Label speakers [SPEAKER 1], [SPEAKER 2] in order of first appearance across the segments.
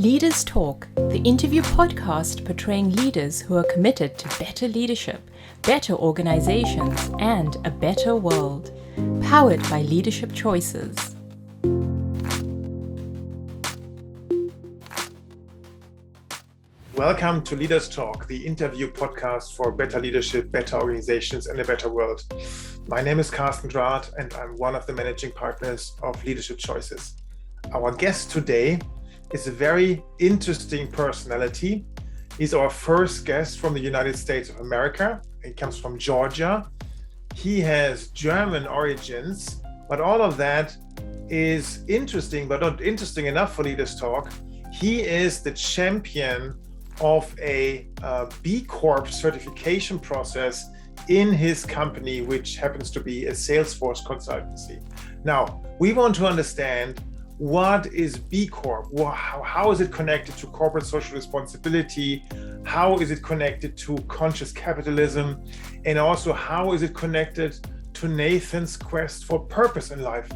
[SPEAKER 1] Leaders Talk, the interview podcast portraying leaders who are committed to better leadership, better organizations, and a better world. Powered by Leadership Choices.
[SPEAKER 2] Welcome to Leaders Talk, the interview podcast for better leadership, better organizations, and a better world. My name is Karsten, and I'm one of the managing partners of Leadership Choices. Our guest today is a very interesting personality. He's our first guest from the United States of America. He comes from Georgia. He has German origins, but all of that is interesting, but not interesting enough for Leaders Talk. He is the champion of a B-Corp certification process in his company, which happens to be a Salesforce consultancy. Now, we want to understand what is B-Corp? How is it connected to corporate social responsibility? How is it connected to conscious capitalism? And also, how is it connected to Nathan's quest for purpose in life,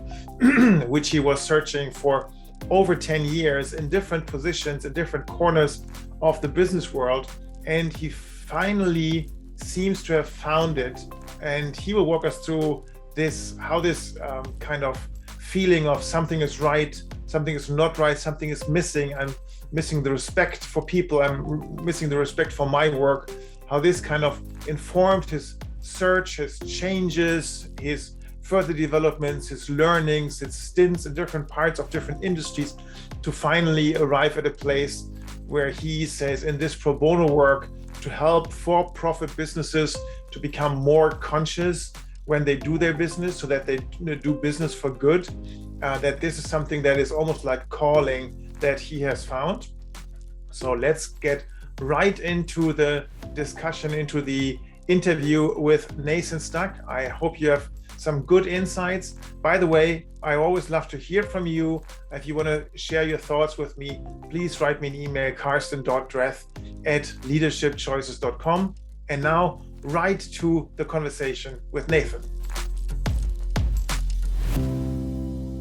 [SPEAKER 2] which he was searching for over 10 years in different positions, in different corners of the business world. And he finally seems to have found it. And he will walk us through this, how this kind of feeling of something is right, something is not right, something is missing. I'm missing the respect for people. I'm missing the respect for my work. How this kind of informed his search, his changes, his further developments, his learnings, his stints in different parts of different industries to finally arrive at a place where he says in this pro bono work to help for-profit businesses to become more conscious when they do their business, so that they do business for good, that this is something that is almost like calling that he has found. So let's get right into the discussion, into the interview with Nathan Stuck. I hope you have some good insights. By the way, I always love to hear from you. If you want to share your thoughts with me, please write me an email, karsten.dreth@leadershipchoices.com. And now, right to the conversation with Nathan.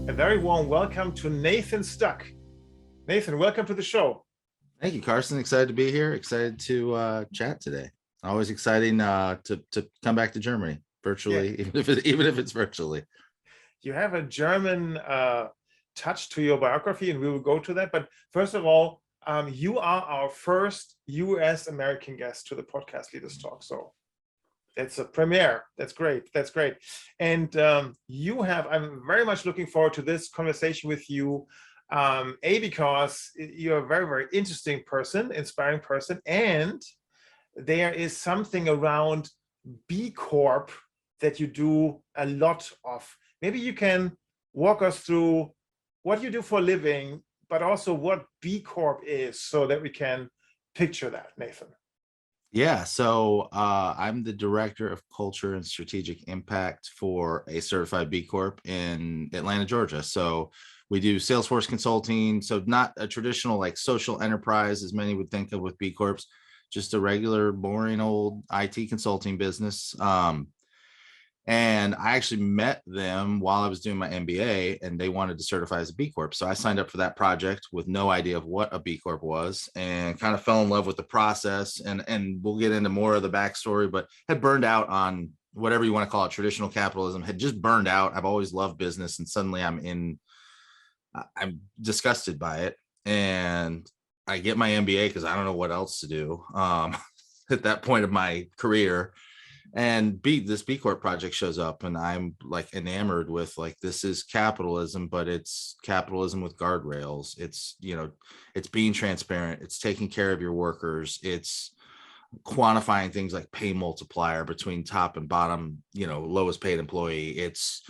[SPEAKER 2] A very warm welcome to Nathan Stuck. Nathan, welcome to the show.
[SPEAKER 3] Thank you, Karsten. Excited to be here. Excited to chat today. Always exciting to come back to Germany virtually, yeah. even if it's virtually.
[SPEAKER 2] You have a German touch to your biography, and we will go to that. But first of all, you are our first US American guest to the podcast Leaders Talk. So it's a premiere. That's great. That's great. And I'm very much looking forward to this conversation with you. Because you're a very, very interesting person, inspiring person. And there is something around B Corp that you do a lot of. Maybe you can walk us through what you do for a living, but also what B Corp is, so that we can picture that, Nathan.
[SPEAKER 3] Yeah, so I'm the Director of Culture and Strategic Impact for a certified B Corp in Atlanta, Georgia. So we do Salesforce consulting, so not a traditional like social enterprise as many would think of with B Corps, just a regular, boring old IT consulting business. And I actually met them while I was doing my MBA, and they wanted to certify as a B Corp. So I signed up for that project with no idea of what a B Corp was, and kind of fell in love with the process. And we'll get into more of the backstory, but had burned out on whatever you want to call it, traditional capitalism, had just burned out. I've always loved business, and suddenly I'm disgusted by it. And I get my MBA because I don't know what else to do at that point of my career. And this B Corp project shows up, and I'm like enamored with like, this is capitalism, but it's capitalism with guardrails. It's, it's being transparent. It's taking care of your workers. It's quantifying things like pay multiplier between top and bottom, lowest paid employee. It's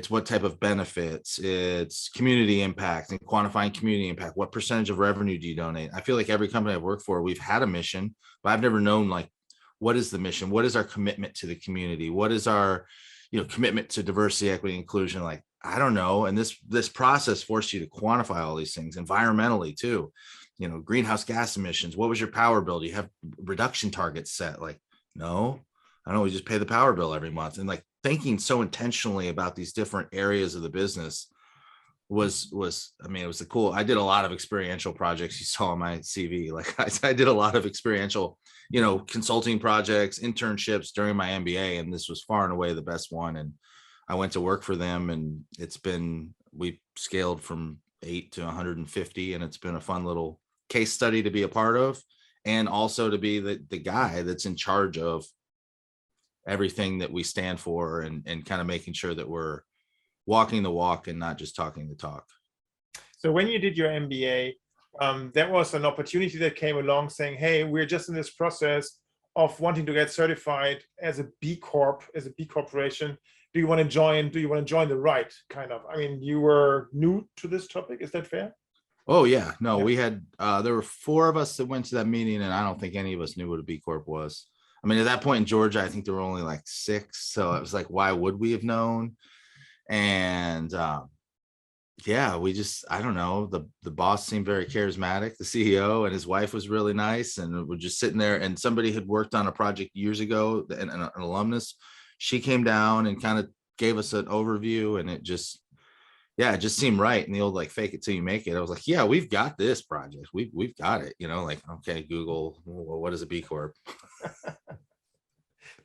[SPEAKER 3] what type of benefits, it's community impact and quantifying community impact. What percentage of revenue do you donate? I feel like every company I've worked for, we've had a mission, but I've never known like, what is the mission? What is our commitment to the community? What is our, commitment to diversity, equity, inclusion? Like, I don't know. And this process forced you to quantify all these things environmentally too. Greenhouse gas emissions. What was your power bill? Do you have reduction targets set? Like, no, I don't know. We just pay the power bill every month. And like thinking so intentionally about these different areas of the business I mean, it was cool. I did a lot of experiential projects. You saw on my CV, like I did a lot of experiential, consulting projects, internships during my MBA, and this was far and away the best one. And I went to work for them, and we scaled from 8 to 150, and it's been a fun little case study to be a part of, and also to be the guy that's in charge of everything that we stand for, and kind of making sure that we're walking the walk and not just talking the talk.
[SPEAKER 2] So when you did your MBA, there was an opportunity that came along saying, hey, we're just in this process of wanting to get certified as a B Corp, as a B Corporation. Do you want to join? Do you want to join the right kind of? I mean, you were new to this topic. Is that fair?
[SPEAKER 3] Oh yeah, no, we had there were 4 of us that went to that meeting, and I don't think any of us knew what a B Corp was. I mean, at that point in Georgia, I think there were only like 6, so it was like, why would we have known? And yeah, I don't know, the boss seemed very charismatic, the CEO, and his wife was really nice, and we're just sitting there, and somebody had worked on a project years ago, and an alumnus, she came down and kind of gave us an overview, and it just seemed right. And the old, like, fake it till you make it. I was like, yeah, we've got this project. We've got it, like, okay, Google, well, what is a B Corp?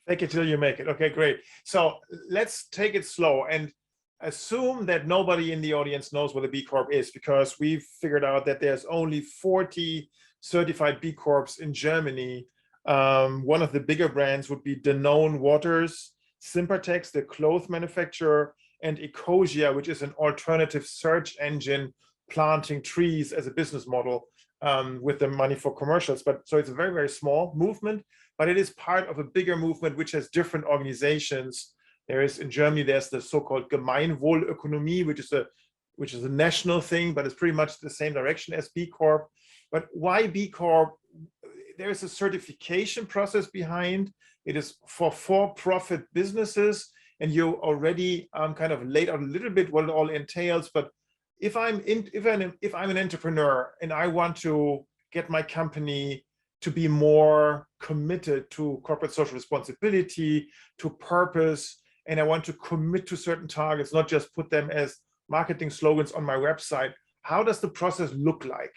[SPEAKER 2] Fake it till you make it. Okay, great. So let's take it slow and assume that nobody in the audience knows what a B Corp is, because we've figured out that there's only 40 certified B Corps in Germany. One of the bigger brands would be Danone Waters, Simpertex, the clothes manufacturer, and Ecosia, which is an alternative search engine planting trees as a business model with the money for commercials. So it's a very, very small movement, but it is part of a bigger movement which has different organizations. In Germany, there's the so-called Gemeinwohlökonomie, which is a national thing, but it's pretty much the same direction as B Corp. But why B Corp? There is a certification process behind. It is for-profit businesses, and you already kind of laid out a little bit what it all entails. But if I'm an entrepreneur and I want to get my company to be more committed to corporate social responsibility, to purpose, and I want to commit to certain targets, not just put them as marketing slogans on my website, how does the process look like?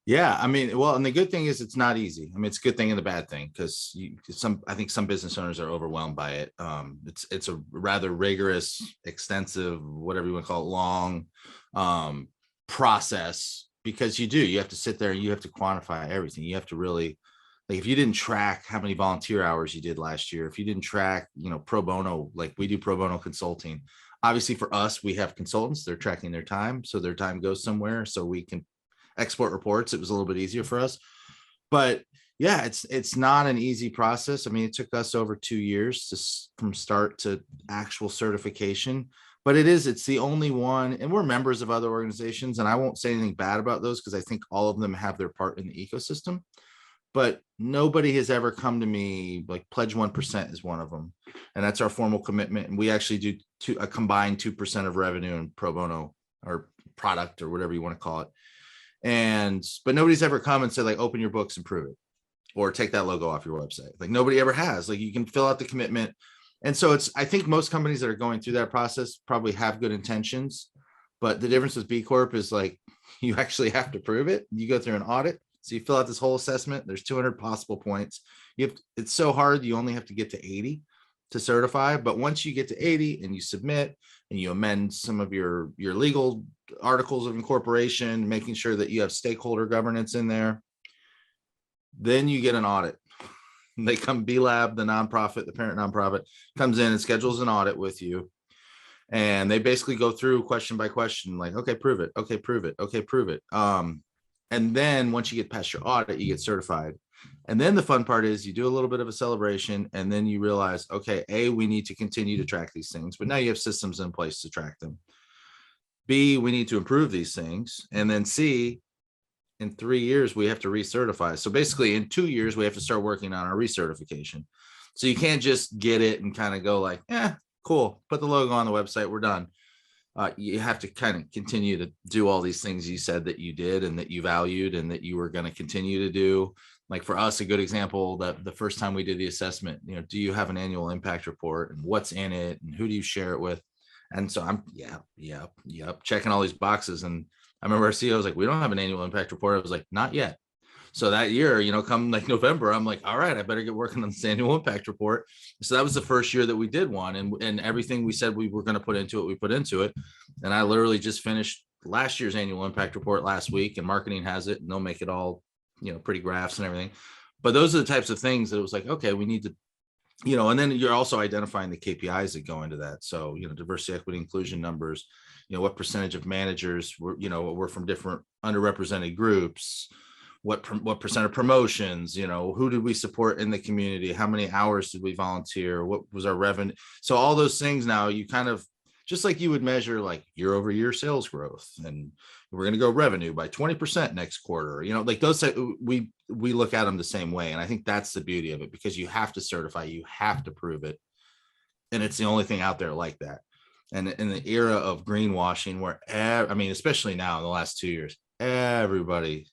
[SPEAKER 3] Yeah, I mean, well, and the good thing is it's not easy. I mean, it's a good thing and a bad thing, because I think some business owners are overwhelmed by it. It's a rather rigorous, extensive, whatever you want to call it, long process, because you have to sit there and you have to quantify everything. You have to really, like, if you didn't track how many volunteer hours you did last year, if you didn't track, pro bono, like we do pro bono consulting. Obviously for us, we have consultants, they're tracking their time, so their time goes somewhere, so we can export reports. It was a little bit easier for us, but yeah, it's not an easy process. I mean, it took us over 2 years from start to actual certification, but it's the only one, and we're members of other organizations, and I won't say anything bad about those because I think all of them have their part in the ecosystem, but nobody has ever come to me like Pledge 1% is one of them, and that's our formal commitment, and we actually do a combined 2% of revenue in pro bono or product or whatever you want to call it. But nobody's ever come and said, like, open your books and prove it, or take that logo off your website. Like, nobody ever has. Like, you can fill out the commitment. And so I think most companies that are going through that process probably have good intentions, but the difference with B Corp is, like, you actually have to prove it. You go through an audit. So you fill out this whole assessment. There's 200 possible points. It's so hard. You only have to get to 80 to certify. But once you get to 80 and you submit and you amend some of your legal articles of incorporation, making sure that you have stakeholder governance in there, then you get an audit. They come, B-Lab, the nonprofit, the parent nonprofit, comes in and schedules an audit with you. And they basically go through question by question, like, okay, prove it. Okay, prove it. Okay, prove it. And then once you get past your audit, you get certified. And then the fun part is you do a little bit of a celebration, and then you realize, okay, A, we need to continue to track these things, but now you have systems in place to track them. B, we need to improve these things. And then C, in 3 years, we have to recertify. So basically in 2 years, we have to start working on our recertification. So you can't just get it and kind of go like, cool, put the logo on the website, we're done. You have to kind of continue to do all these things you said that you did and that you valued and that you were going to continue to do. Like for us, a good example, that the first time we did the assessment, do you have an annual impact report, and what's in it, and who do you share it with? And so I'm, checking all these boxes. And I remember our CEO was like, we don't have an annual impact report. I was like, not yet. So that year, come like November, I'm like, all right, I better get working on this annual impact report. So that was the first year that we did one, and everything we said we were going to put into it, we put into it. And I literally just finished last year's annual impact report last week, and marketing has it, and they'll make it all, pretty graphs and everything. But those are the types of things that it was like, okay, we need to, and then you're also identifying the KPIs that go into that. So, diversity, equity, inclusion numbers, what percentage of managers were from different underrepresented groups, what percent of promotions, who did we support in the community, how many hours did we volunteer, what was our revenue. So all those things now you kind of, just like you would measure like year over year sales growth, and we're going to go revenue by 20% next quarter, like those, we look at them the same way. And I think that's the beauty of it, because you have to certify, you have to prove it. And it's the only thing out there like that. And in the era of greenwashing, where, especially now in the last 2 years, everybody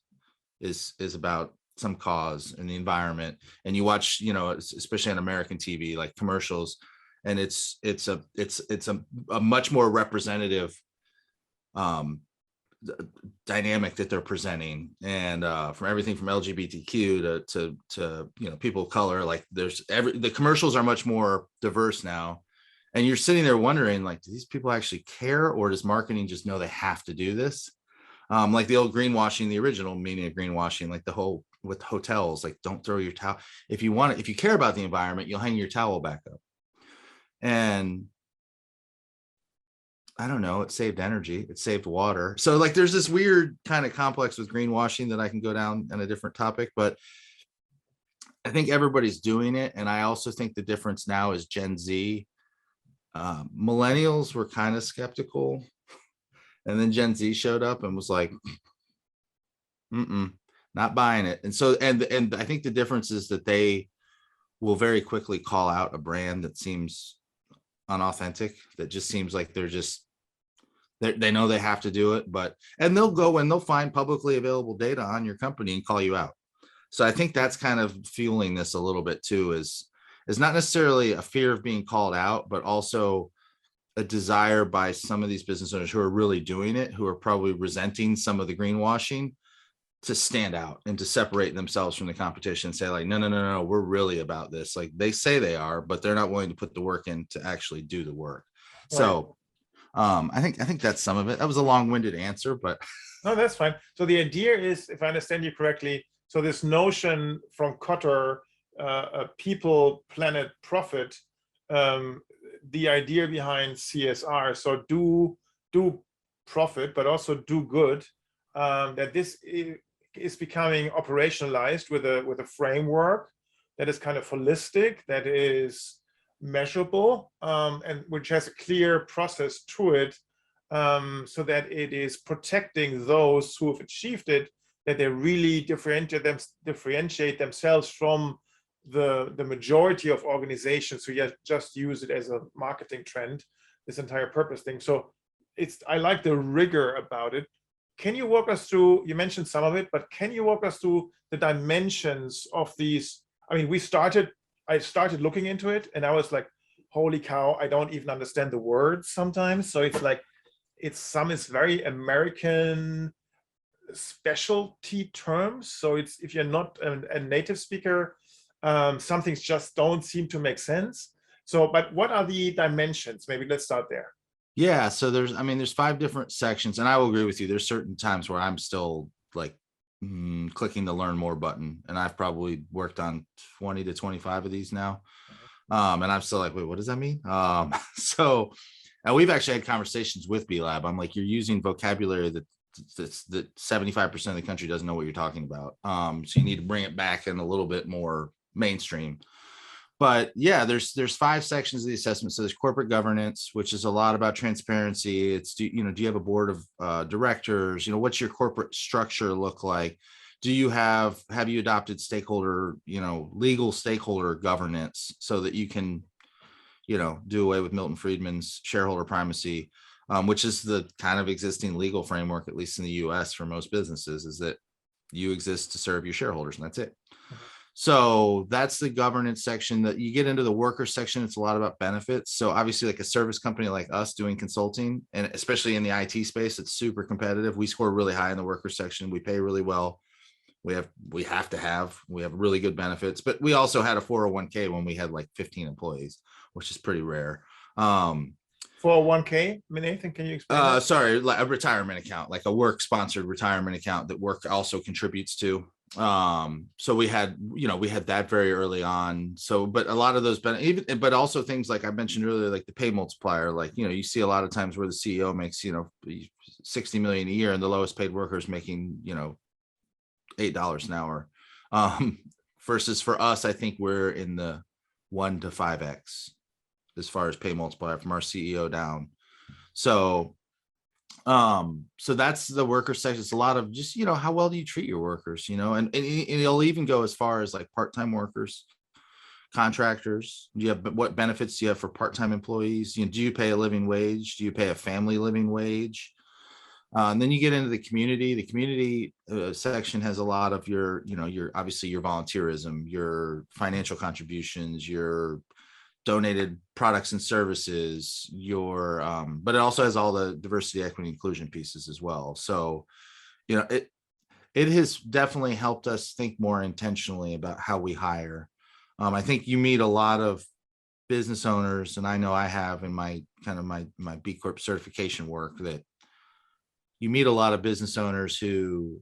[SPEAKER 3] is about some cause in the environment. And you watch, especially on American TV, like commercials, and it's a much more representative dynamic that they're presenting. And from everything from LGBTQ to people of color, like the commercials are much more diverse now. And you're sitting there wondering, like, do these people actually care, or does marketing just know they have to do this? Like the old greenwashing, the original meaning of greenwashing, like the whole with hotels, like, don't throw your towel. If you care about the environment, you'll hang your towel back up. And I don't know, it saved energy, it saved water. So like there's this weird kind of complex with greenwashing that I can go down on a different topic, but I think everybody's doing it. And I also think the difference now is Gen Z. Millennials were kind of skeptical. And then Gen Z showed up and was like, not buying it. And so, and I think the difference is that they will very quickly call out a brand that seems unauthentic, that just seems like they know they have to do it, and they'll go and they'll find publicly available data on your company and call you out. So I think that's kind of fueling this a little bit too, is not necessarily a fear of being called out, but also a desire by some of these business owners who are really doing it, who are probably resenting some of the greenwashing, to stand out and to separate themselves from the competition and say like, no, we're really about this. Like they say they are, but they're not willing to put the work in to actually do the work. Right. So I think that's some of it. That was a long-winded answer, but
[SPEAKER 2] no, that's fine. So the idea is, if I understand you correctly, so this notion from Kotter, people, planet, profit, the idea behind CSR, so do profit, but also do good, that this is becoming operationalized with a framework that is kind of holistic, that is measurable, and which has a clear process to it, so that it is protecting those who have achieved it, that they really differentiate themselves from the majority of organizations who just use it as a marketing trend, this entire purpose thing. So I like the rigor about it. Can you walk us through, you mentioned some of it, but can you walk us through the dimensions of these? I mean, I started looking into it and I was like, holy cow, I don't even understand the words sometimes. So it's like, some is very American specialty terms. So it's, if you're not a native speaker, some things just don't seem to make sense. So, but what are the dimensions? Maybe let's start there.
[SPEAKER 3] Yeah. So there's 5 different sections, and I will agree with you. There's certain times where I'm still like clicking the learn more button, and I've probably worked on 20 to 25 of these now. And I'm still like, wait, what does that mean? So, and we've actually had conversations with B-Lab. I'm like, you're using vocabulary that 75% of the country doesn't know what you're talking about. So you need to bring it back in a little bit more mainstream. But yeah, there's 5 sections of the assessment. So there's corporate governance, which is a lot about transparency. It's do you have a board of directors? What's your corporate structure look like? Do you have you adopted stakeholder, legal stakeholder governance so that you can, do away with Milton Friedman's shareholder primacy, which is the kind of existing legal framework, at least in the US for most businesses, is that you exist to serve your shareholders and that's it. So that's the governance section. That you get into the worker section, it's a lot about benefits. So obviously, like a service company like us doing consulting, and especially in the IT space, it's super competitive. We score really high in the worker section. We pay really well. We have really good benefits, but we also had a 401k when we had like 15 employees, which is pretty rare.
[SPEAKER 2] 401k, Nathan, can you explain that?
[SPEAKER 3] Sorry, like a retirement account, like a work sponsored retirement account that work also contributes to. So we had that very early on. So, but a lot of those but also things like I mentioned earlier, like the pay multiplier, like, you see a lot of times where the CEO makes, 60 million a year and the lowest paid worker is making, $8 an hour. Versus for us, I think we're in the 1 to 5x as far as pay multiplier from our CEO down. So that's the worker section. It's a lot of just, how well do you treat your workers, and it'll even go as far as like part-time workers, contractors. What benefits do you have for part-time employees? Do you pay a living wage? Do you pay a family living wage? And then you get into the community. The community section has a lot of your obviously your volunteerism, your financial contributions, your donated products and services, but it also has all the diversity, equity, inclusion pieces as well. So, it has definitely helped us think more intentionally about how we hire. I think you meet a lot of business owners, and I know I have in my B Corp certification work, that you meet a lot of business owners who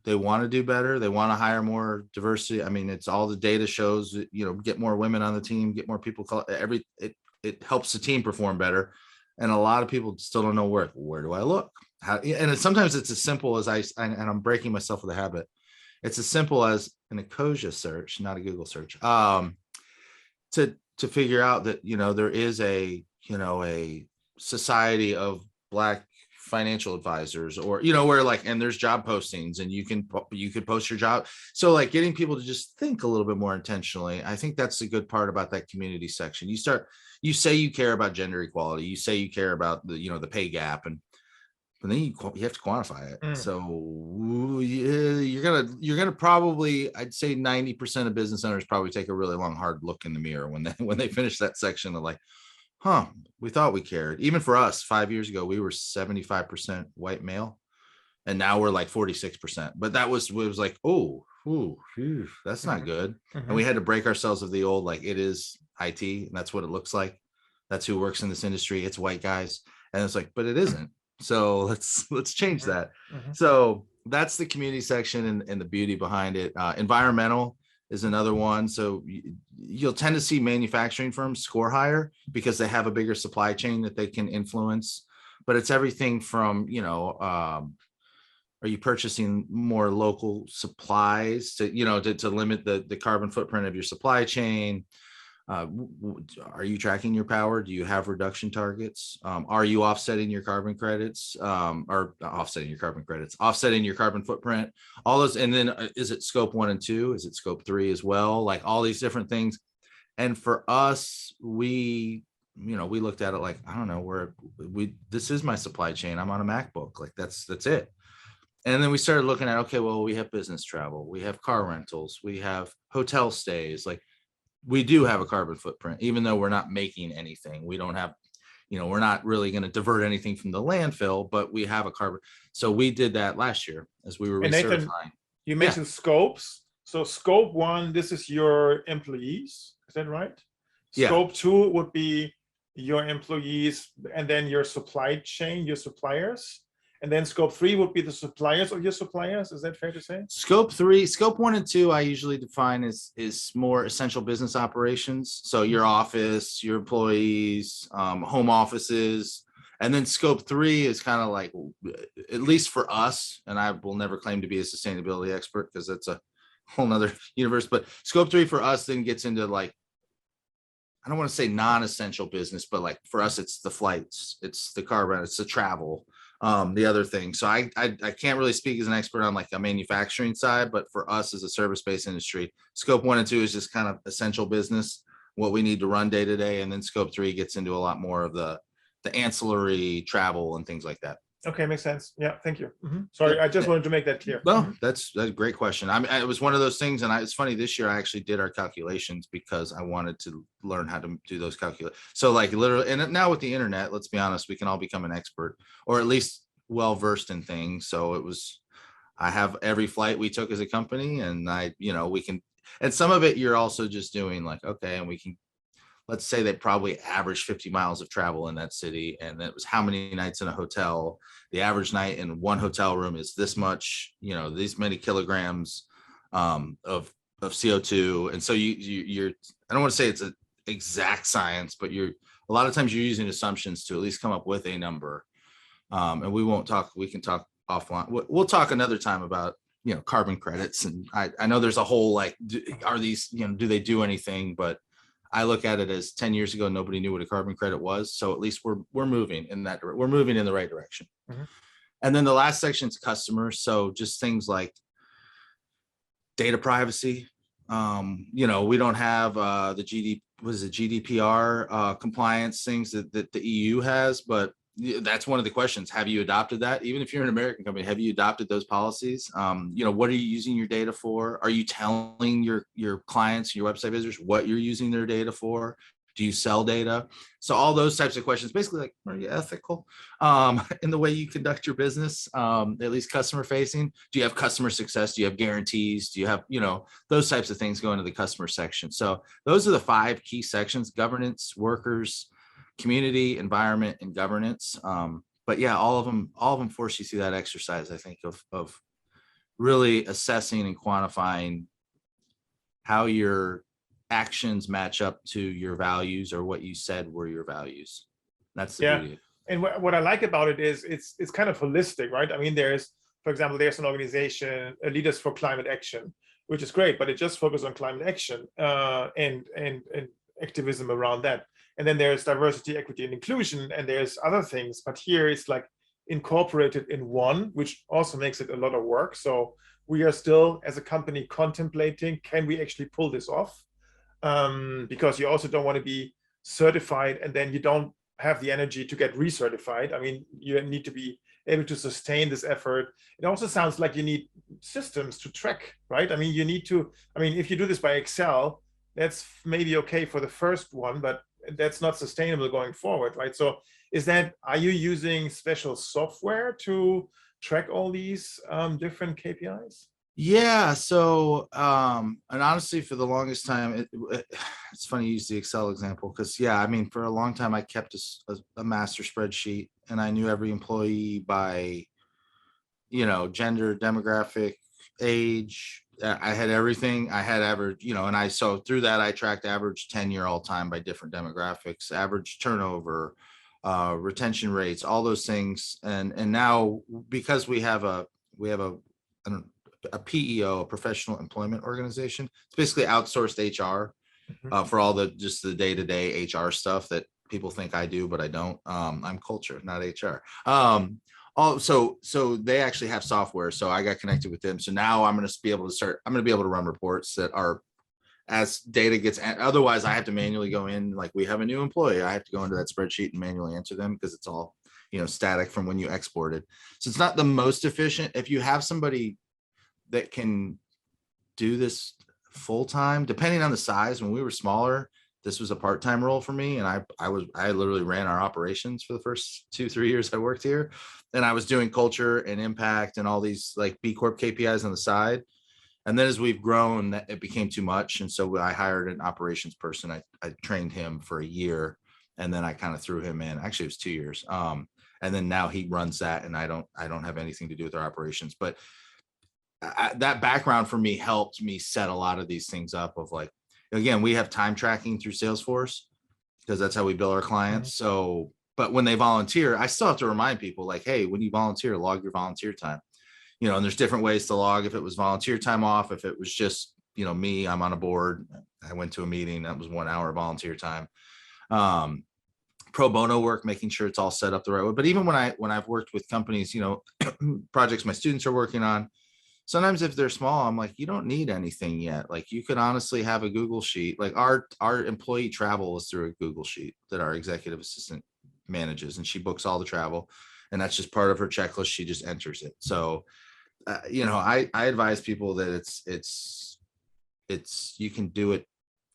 [SPEAKER 3] they want to do better. They want to hire more diversity. I mean, it's all the data shows, get more women on the team, get more people, it helps the team perform better. And a lot of people still don't know where do I look? Sometimes it's as simple as and I'm breaking myself with a habit. It's as simple as an Ecosia search, not a Google search, to figure out that, there is a society of Black financial advisors, or where and there's job postings and you could post your job. So like getting people to just think a little bit more intentionally. I think that's the good part about that community section. You say you care about gender equality, you say you care about the pay gap, but then you have to quantify it. So you're gonna probably, I'd say 90% of business owners probably take a really long hard look in the mirror when they finish that section of like, we thought we cared. Even for us, 5 years ago, we were 75% white male, and now we're like 46%. But it was like, that's not good. And we had to break ourselves of the old, like, it is IT, and that's what it looks like. That's who works in this industry. It's white guys, and it's like, but it isn't. So let's change that. So that's the community section and the beauty behind it. Environmental is another one. So you'll tend to see manufacturing firms score higher because they have a bigger supply chain that they can influence. But it's everything from, are you purchasing more local supplies to limit the carbon footprint of your supply chain? Are you tracking your power? Do you have reduction targets? Are you offsetting your carbon credits, offsetting your carbon footprint, all those? And then is it scope 1 and 2? Is it scope 3 as well? Like all these different things. And for us, we looked at it like, I don't know, this is my supply chain. I'm on a MacBook. Like that's it. And then we started looking at, okay, well, we have business travel, we have car rentals, we have hotel stays. Like, we do have a carbon footprint, even though we're not making anything. We don't have, we're not really going to divert anything from the landfill, but we have a carbon. So we did that last year as we were recertifying. Nathan,
[SPEAKER 2] you mentioned scopes. So scope 1, this is your employees. Is that right? Scope 2 would be your employees, and then your supply chain, your suppliers. And then scope 3 would be the suppliers of your suppliers. Is that fair to say?
[SPEAKER 3] Scope 1 and 2, I usually define is more essential business operations. So your office, your employees, home offices. And then scope 3 is kind of like, at least for us, and I will never claim to be a sustainability expert because that's a whole nother universe, but scope 3 for us then gets into like, I don't want to say non-essential business, but like for us, it's the flights, it's the car rent, it's the travel. The other thing. So I can't really speak as an expert on like a manufacturing side, but for us as a service-based industry, scope 1 and 2 is just kind of essential business, what we need to run day to day. And then scope 3 gets into a lot more of the ancillary travel and things like that.
[SPEAKER 2] Okay, makes sense. Yeah, thank you. Sorry, I just wanted to make that clear.
[SPEAKER 3] No, that's a great question. I mean, it was one of those things, and it's funny, this year I actually did our calculations because I wanted to learn how to do those calculations. So like literally, and now with the internet, let's be honest, we can all become an expert, or at least well versed in things. So I have every flight we took as a company, and we can, and some of it you're also just doing like, okay, and we can, let's say they probably averaged 50 miles of travel in that city, and that was how many nights in a hotel. The average night in one hotel room is this much, these many kilograms of CO2. And so you're, I don't want to say it's an exact science, but a lot of times you're using assumptions to at least come up with a number. And we can talk offline. We'll talk another time about, carbon credits. And I know there's a whole, like, are these, do they do anything? But I look at it as 10 years ago, nobody knew what a carbon credit was. So at least we're moving in that direction. We're moving in the right direction. And then the last section is customers. So just things like data privacy. We don't have the GDPR compliance things that the EU has, but that's one of the questions. Have you adopted that? Even if you're an American company, have you adopted those policies? What are you using your data for? Are you telling your clients, your website visitors, what you're using their data for? Do you sell data? So all those types of questions, basically like, are you ethical in the way you conduct your business, at least customer facing? Do you have customer success? Do you have guarantees? Do you have, those types of things go into the customer section. So those are the 5 key sections: governance, workers, community, environment, and governance. But yeah, all of them force you through that exercise, I think, of really assessing and quantifying how your actions match up to your values, or what you said were your values. That's the beauty.
[SPEAKER 2] And what I like about it is it's kind of holistic, right? I mean, for example, there's an organization, Leaders for Climate Action, which is great, but it just focuses on climate action and activism around that. And then there's diversity, equity, and inclusion, and there's other things. But here it's like incorporated in one, which also makes it a lot of work. So we are still, as a company, contemplating, can we actually pull this off? Because you also don't want to be certified and then you don't have the energy to get recertified. I mean, you need to be able to sustain this effort. It also sounds like you need systems to track, right? I mean, if you do this by Excel, that's maybe okay for the first one, but that's not sustainable going forward, right? So are you using special software to track all these different KPIs?
[SPEAKER 3] Yeah. So, and honestly, for the longest time, it's funny you use the Excel example, because for a long time I kept a master spreadsheet, and I knew every employee by, gender, demographic, age. I had everything. I had average, so through that I tracked average tenure all time by different demographics, average turnover, retention rates, all those things. And now, because we have a PEO, a professional employment organization, it's basically outsourced HR for all the day-to-day HR stuff that people think I do, but I don't. I'm culture, not HR. So they actually have software. So I got connected with them. So now I'm going to be able to run reports that are, as data gets, otherwise I have to manually go in, like we have a new employee, I have to go into that spreadsheet and manually enter them, because it's all, static from when you export it. So it's not the most efficient. If you have somebody that can do this full time, depending on the size. When we were smaller, this was a part-time role for me. And I literally ran our operations for the first 2-3 years I worked here. And I was doing culture and impact and all these like B-Corp KPIs on the side. And then as we've grown, it became too much. And so I hired an operations person. I trained him for a year, and then I kind of threw him in. Actually, it was 2 years. And then now he runs that, and I don't have anything to do with our operations. But that background for me helped me set a lot of these things up, of like, again, we have time tracking through Salesforce, because that's how we bill our clients. So, but when they volunteer, I still have to remind people, like, hey, when you volunteer, log your volunteer time, and there's different ways to log. If it was volunteer time off, if it was just, me, I'm on a board, I went to a meeting, that was 1 hour volunteer time. Pro bono work, making sure it's all set up the right way. But even when I've worked with companies, projects my students are working on, sometimes if they're small, I'm like, you don't need anything yet. Like, you could honestly have a Google sheet. Like our employee travel is through a Google sheet that our executive assistant manages, and she books all the travel. and that's just part of her checklist. She just enters it. So, I advise people that you can do it.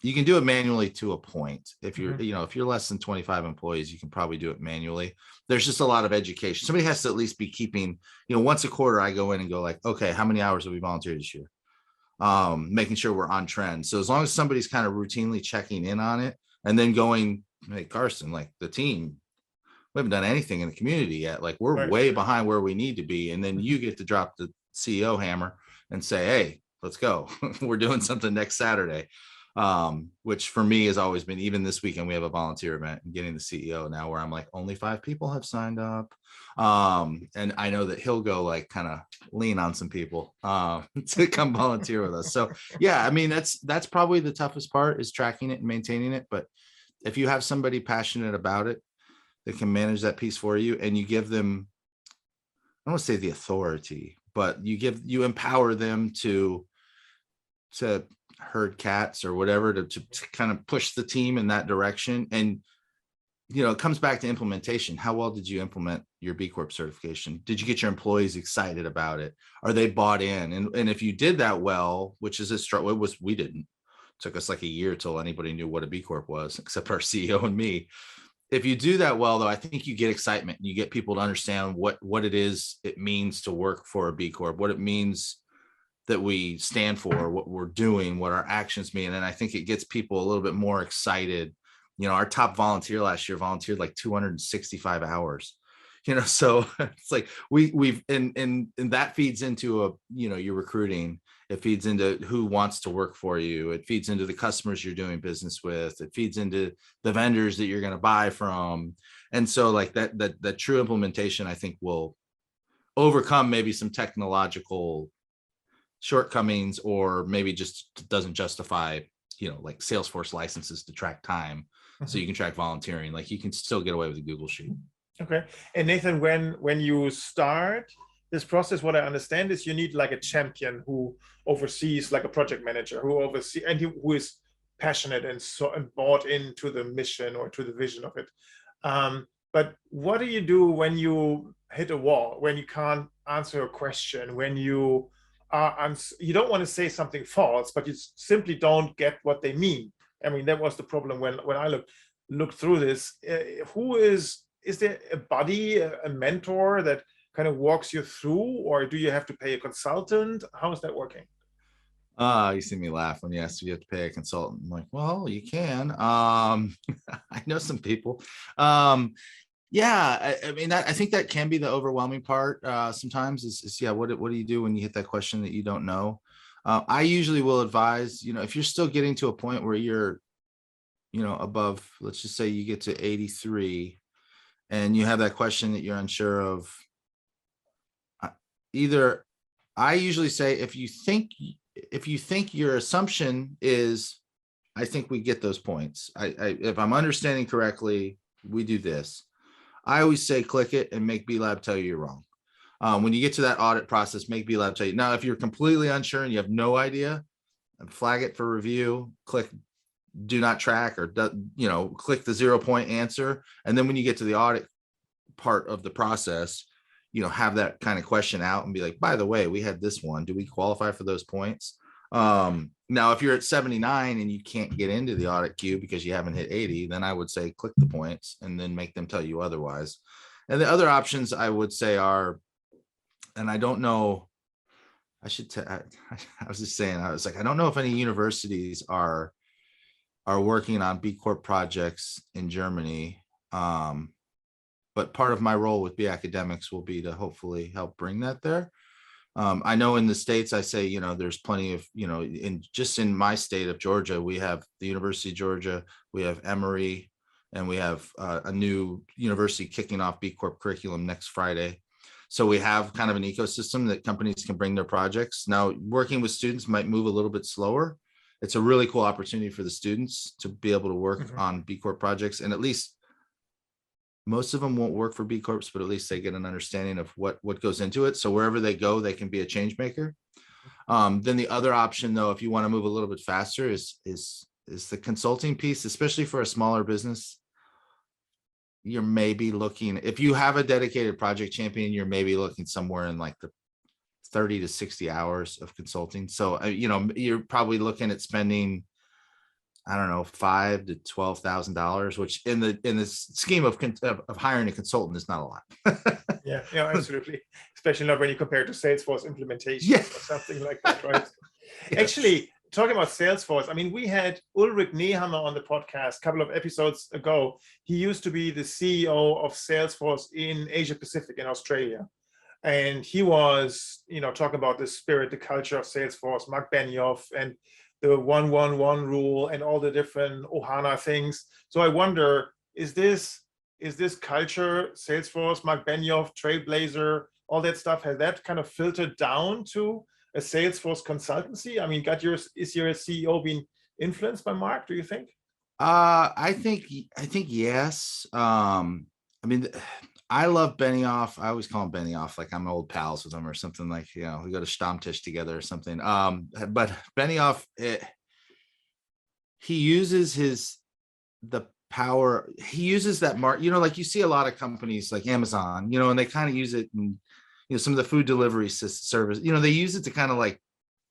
[SPEAKER 3] You can do it manually to a point. If you're, if you're less than 25 employees, you can probably do it manually. There's just a lot of education. Somebody has to at least be keeping, once a quarter, I go in and go like, okay, how many hours have we volunteered this year? Making sure we're on trend. So as long as somebody's kind of routinely checking in on it and then going, hey, Karsten, like the team, we haven't done anything in the community yet. Like we're way behind where we need to be. And then you get to drop the CEO hammer and say, hey, let's go. We're doing something next Saturday. Which for me has always been, even this weekend, we have a volunteer event and getting the CEO now where I'm like, only 5 people have signed up. And I know that he'll go like kind of lean on some people to come volunteer with us. So yeah, I mean, that's probably the toughest part, is tracking it and maintaining it. But if you have somebody passionate about it that can manage that piece for you, and you give them, I don't want to say the authority, but you empower them to herd cats or whatever, to kind of push the team in that direction. And it comes back to implementation. How well did you implement your B Corp certification? Did you get your employees excited about it? Are they bought in? And if you did that well, which is we didn't. It took us like a year till anybody knew what a B Corp was, except our CEO and me. If you do that well, though, I think you get excitement and you get people to understand what it means to work for a B Corp, what it means that we stand for, what we're doing, what our actions mean. And I think it gets people a little bit more excited. Our top volunteer last year volunteered like 265 hours, so it's like we've, and that feeds into your recruiting. It feeds into who wants to work for you. It feeds into the customers you're doing business with. It feeds into the vendors that you're going to buy from. And so like that true implementation, I think, will overcome maybe some technological shortcomings, or maybe just doesn't justify, like Salesforce licenses to track time. So you can track volunteering. Like you can still get away with a Google Sheet. Okay.
[SPEAKER 2] And Nathan, when you start this process, what I understand is you need like a champion who oversees, like a project manager who oversees, and who is passionate and bought into the mission or to the vision of it. But what do you do when you hit a wall, when you can't answer a question, when you don't want to say something false, but you simply don't get what they mean? I mean, that was the problem when I looked through this. Is there a buddy, a mentor that kind of walks you through, or do you have to pay a consultant? How is that working?
[SPEAKER 3] You see me laugh when you ask if you have to pay a consultant. I'm like, well, you can. I know some people. Yeah, I mean, I think that can be the overwhelming part sometimes is what do you do when you hit that question that you don't know? I usually will advise, if you're still getting to a point where you're, above, let's just say you get to 83 and you have that question that you're unsure of, either I usually say, if you think your assumption is, I think we get those points. If I'm understanding correctly, we do this. I always say, click it and make B-Lab tell you you're wrong. When you get to that audit process, make B-Lab tell you. Now, if you're completely unsure and you have no idea, flag it for review, click do not track, or, click the 0-point answer. And then when you get to the audit part of the process, have that kind of question out and be like, by the way, we had this one. Do we qualify for those points? Now, if you're at 79 and you can't get into the audit queue because you haven't hit 80, then I would say click the points and then make them tell you otherwise. And the other options I would say are, and I don't know, I was just saying, I was like, I don't know if any universities are working on B Corp projects in Germany. But part of my role with B Academics will be to hopefully help bring that there. I know in the States, I say, there's plenty of, in my state of Georgia, we have the University of Georgia, we have Emory, and we have a new university kicking off B Corp curriculum next Friday. So we have kind of an ecosystem that companies can bring their projects. Now, working with students might move a little bit slower. It's a really cool opportunity for the students to be able to work on B Corp projects, and at least most of them won't work for B Corps, but at least they get an understanding of what goes into it. So wherever they go, they can be a change maker. Then the other option, though, if you want to move a little bit faster, is the consulting piece, especially for a smaller business. you're maybe looking, if you have a dedicated project champion, you're maybe looking somewhere in like the 30 to 60 hours of consulting. So, you're probably looking at spending, I don't know, $5,000 to $12,000, which in the scheme of hiring a consultant is not a lot.
[SPEAKER 2] Yeah, absolutely. Especially not when you compare to Salesforce implementation
[SPEAKER 3] Yeah.
[SPEAKER 2] or something like that, right?
[SPEAKER 3] Yes.
[SPEAKER 2] Actually, talking about Salesforce, I mean, we had Ulrich Nehammer on the podcast a couple of episodes ago. He used to be the CEO of Salesforce in Asia Pacific in Australia. And he was, talking about the spirit, the culture of Salesforce, Mark Benioff, and the 1-1-1 rule and all the different Ohana things. So I wonder, is this culture, Salesforce, Mark Benioff, Trailblazer, all that stuff, has that kind of filtered down to a Salesforce consultancy? I mean, is your CEO being influenced by Mark, do you think?
[SPEAKER 3] I think yes. I mean, I love Benioff. I always call him Benioff, like I'm old pals with him or something, like, we go to Stammtisch together or something. But Benioff, he uses the power. He uses that mark, like you see a lot of companies like Amazon, and they kind of use it in, some of the food delivery service, they use it to kind of like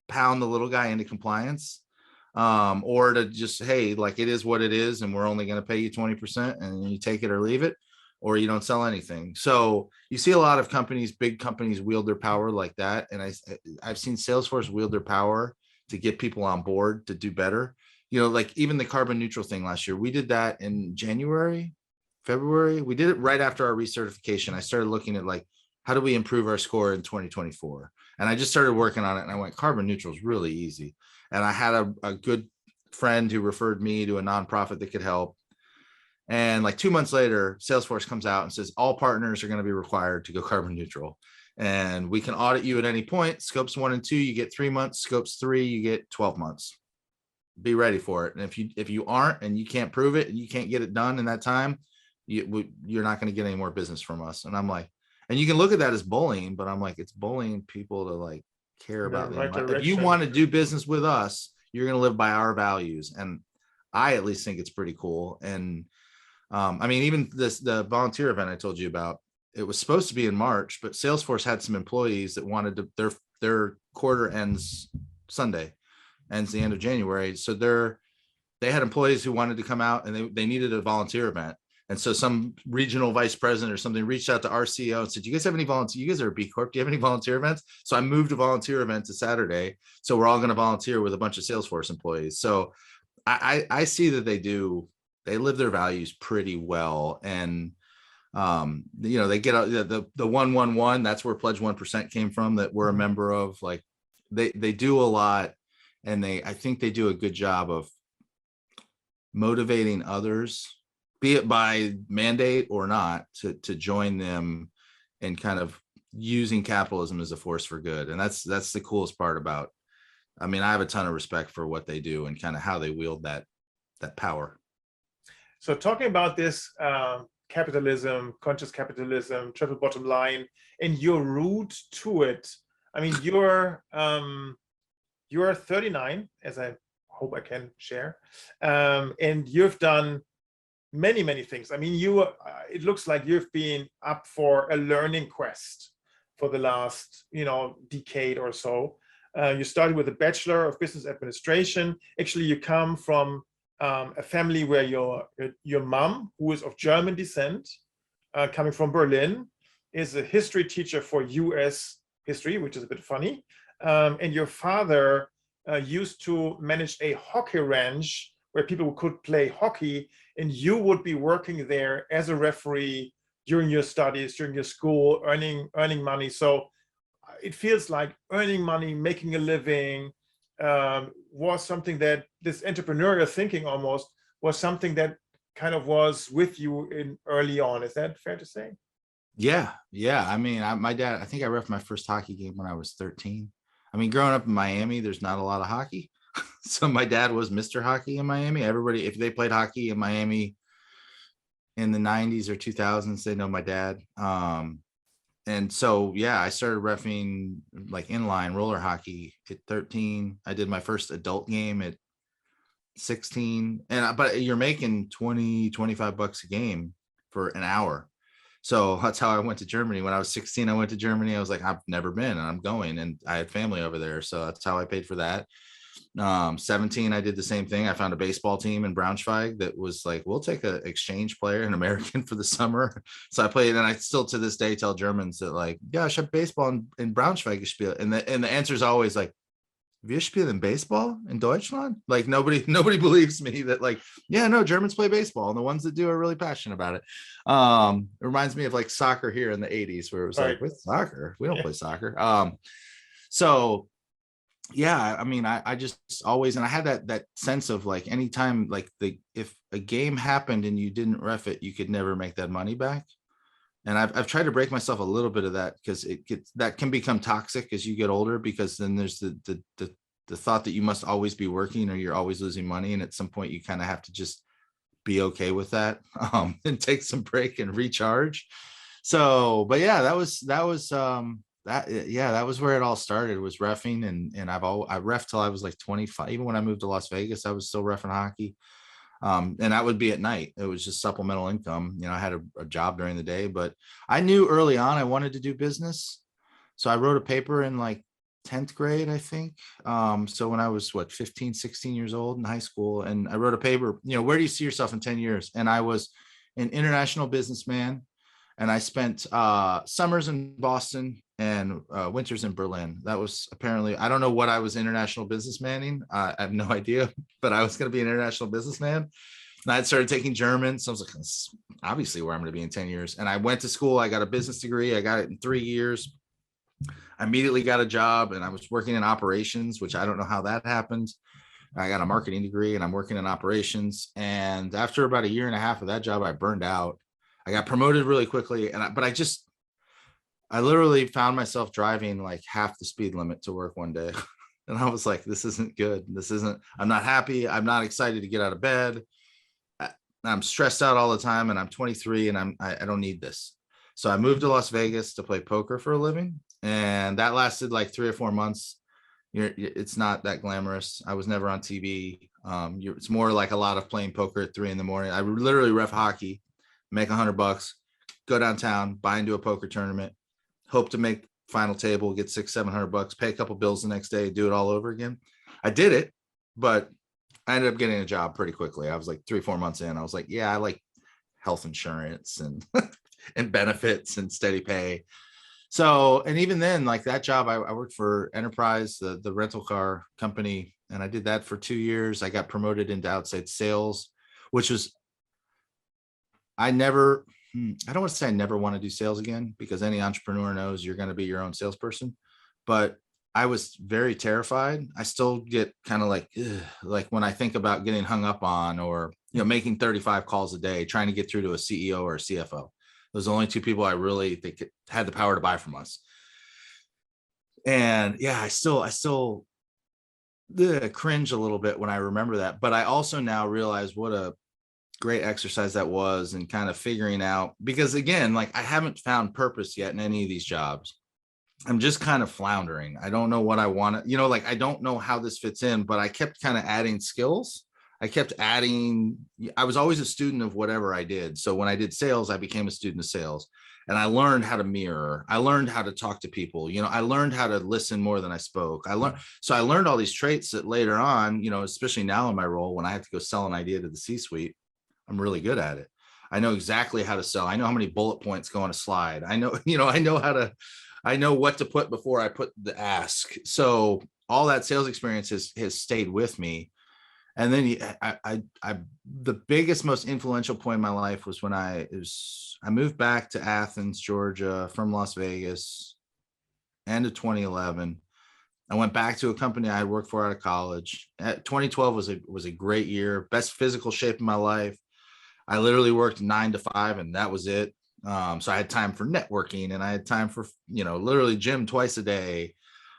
[SPEAKER 3] pound the little guy into compliance, or to just, hey, like it is what it is, and we're only going to pay you 20% and you take it or leave it, or you don't sell anything. So you see a lot of companies, big companies, wield their power like that. And I've seen Salesforce wield their power to get people on board to do better. Like even the carbon neutral thing last year, we did that in January, February. We did it right after our recertification. I started looking at like, how do we improve our score in 2024? And I just started working on it, and I went, carbon neutral is really easy. And I had a good friend who referred me to a nonprofit that could help. And like 2 months later, Salesforce comes out and says, all partners are going to be required to go carbon neutral. And we can audit you at any point. Scopes 1 and 2, you get 3 months. Scopes 3, you get 12 months. Be ready for it. And if you aren't, and you can't prove it, and you can't get it done in that time, you're not going to get any more business from us. And I'm like, and you can look at that as bullying, but I'm like, it's bullying people to like care about the right. If you want to do business with us, you're going to live by our values. And I at least think it's pretty cool. And I mean, even the volunteer event I told you about, it was supposed to be in March, but Salesforce had some employees that wanted to, their quarter ends Sunday, ends the end of January. So they had employees who wanted to come out, and they needed a volunteer event. And so some regional vice president or something reached out to our CEO and said, you guys have any volunteer? You guys are a B-Corp. Do you have any volunteer events? So I moved a volunteer event to Saturday. So we're all going to volunteer with a bunch of Salesforce employees. So I see that they live their values pretty well. And, they get the 1-1-1, that's where Pledge 1% came from, that we're a member of. Like they do a lot, and I think they do a good job of motivating others, be it by mandate or not, to join them, and kind of using capitalism as a force for good. And that's the coolest part about, I mean, I have a ton of respect for what they do and kind of how they wield that power.
[SPEAKER 2] So talking about this capitalism, conscious capitalism, triple bottom line, and your route to it, I mean, you're 39, as I hope I can share, and you've done many things. I mean, it looks like you've been up for a learning quest for the last, decade or so. You started with a Bachelor of Business Administration. Actually, you come from a family where your mom, who is of German descent, coming from Berlin, is a history teacher for US history, which is a bit funny. And your father used to manage a hockey ranch where people could play hockey, and you would be working there as a referee during your studies, during your school, earning money. So it feels like earning money, making a living, was something that this entrepreneurial thinking almost was something that kind of was with you in early on. Is that fair to say?
[SPEAKER 3] Yeah. I mean, my dad, I think I reffed my first hockey game when I was 13. I mean, growing up in Miami, there's not a lot of hockey. So my dad was Mr. Hockey in Miami. Everybody, if they played hockey in Miami in the 90s or 2000s, they know my dad. And so, yeah, I started reffing like inline roller hockey at 13. I did my first adult game at 16. But you're making $20-25 a game for an hour. So that's how I went to Germany. When I was 16, I went to Germany. I was like, I've never been, and I'm going, and I had family over there. So that's how I paid for that. 17, I did the same thing. I found a baseball team in Braunschweig that was like, we'll take an exchange player, an American, for the summer. So I played, and I still to this day tell Germans that, like, yeah, I should baseball in Braunschweig gespielt. And the answer is always like, wir spielen baseball in Deutschland? Like nobody believes me that, like, yeah, no, Germans play baseball, and the ones that do are really passionate about it. It reminds me of like soccer here in the 80s, where it was like, with soccer, we don't play soccer. So yeah, I mean, I just always, and I had that sense of like, anytime, like, if a game happened and you didn't ref it, you could never make that money back. And I've tried to break myself a little bit of that, because that can become toxic as you get older, because then there's the thought that you must always be working or you're always losing money. And at some point you kind of have to just be okay with that, and take some break and recharge. So, but yeah, that was where it all started, was reffing. And I reffed till I was like 25. Even when I moved to Las Vegas, I was still reffing hockey. And that would be at night. It was just supplemental income. You know, I had a job during the day, but I knew early on I wanted to do business. So I wrote a paper in like 10th grade, I think. So when I was 15, 16 years old in high school, and I wrote a paper, where do you see yourself in 10 years? And I was an international businessman. And I spent summers in Boston and winters in Berlin. That was apparently, I don't know what I was international businessmaning. I have no idea, but I was going to be an international businessman. And I had started taking German. So I was like, that's obviously where I'm going to be in 10 years. And I went to school. I got a business degree. I got it in 3 years. I immediately got a job, and I was working in operations, which I don't know how that happened. I got a marketing degree, and I'm working in operations. And after about a year and a half of that job, I burned out. I got promoted really quickly, but I literally found myself driving like half the speed limit to work one day. And I was like, this isn't good. I'm not happy. I'm not excited to get out of bed. I'm stressed out all the time, and I'm 23, and I don't need this. So I moved to Las Vegas to play poker for a living. And that lasted like 3 or 4 months. It's not that glamorous. I was never on TV. It's more like a lot of playing poker at 3 a.m. I literally ref hockey, make $100, go downtown, buy into a poker tournament, hope to make final table, get $600-700, pay a couple bills the next day, do it all over again. I did it, but I ended up getting a job pretty quickly. I was like 3-4 months in. I was like, yeah, I like health insurance and and benefits and steady pay. So, and even then, like that job, I worked for Enterprise, the rental car company, and I did that for 2 years. I got promoted into outside sales, which was, I don't want to say I never want to do sales again, because any entrepreneur knows you're going to be your own salesperson. But I was very terrified. I still get kind of like when I think about getting hung up on, or, making 35 calls a day, trying to get through to a CEO or a CFO. Those are the only 2 people I really think had the power to buy from us. And yeah, I still cringe a little bit when I remember that. But I also now realize what a great exercise that was, and kind of figuring out, because again, like, I haven't found purpose yet in any of these jobs. I'm just kind of floundering. I don't know what I want to, like, I don't know how this fits in, but I kept kind of adding skills. I was always a student of whatever I did. So when I did sales, I became a student of sales, and I learned how to mirror. I learned how to talk to people. I learned how to listen more than I spoke. I learned all these traits that later on, especially now in my role, when I have to go sell an idea to the C-suite, I'm really good at it. I know exactly how to sell. I know how many bullet points go on a slide. I know, I know what to put before I put the ask. So all that sales experience has stayed with me. And then the biggest, most influential point in my life was when I moved back to Athens, Georgia from Las Vegas, end of 2011. I went back to a company I had worked for out of college. 2012 was a great year, best physical shape of my life. I literally worked 9 to 5, and that was it. So I had time for networking, and I had time for, literally gym twice a day.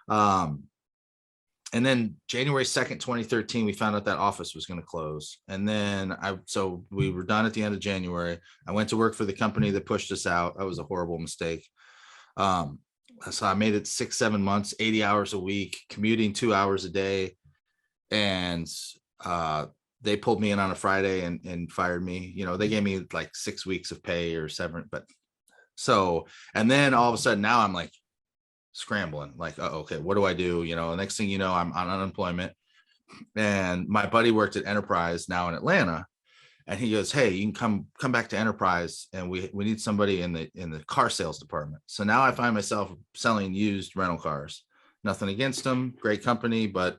[SPEAKER 3] And then January 2nd, 2013, we found out that office was going to close. And then so we were done at the end of January. I went to work for the company that pushed us out. That was a horrible mistake. So I made it 6-7 months, 80 hours a week, commuting 2 hours a day. And they pulled me in on a Friday and fired me. You know, they gave me like 6 weeks of pay or severance, but so, and then all of a sudden now I'm like scrambling, like, oh, okay, what do I do? You know, the next thing you know, I'm on unemployment. And my buddy worked at Enterprise now in Atlanta, and he goes, hey, you can come back to Enterprise, and we need somebody in the car sales department. So now I find myself selling used rental cars. Nothing against them, great company, but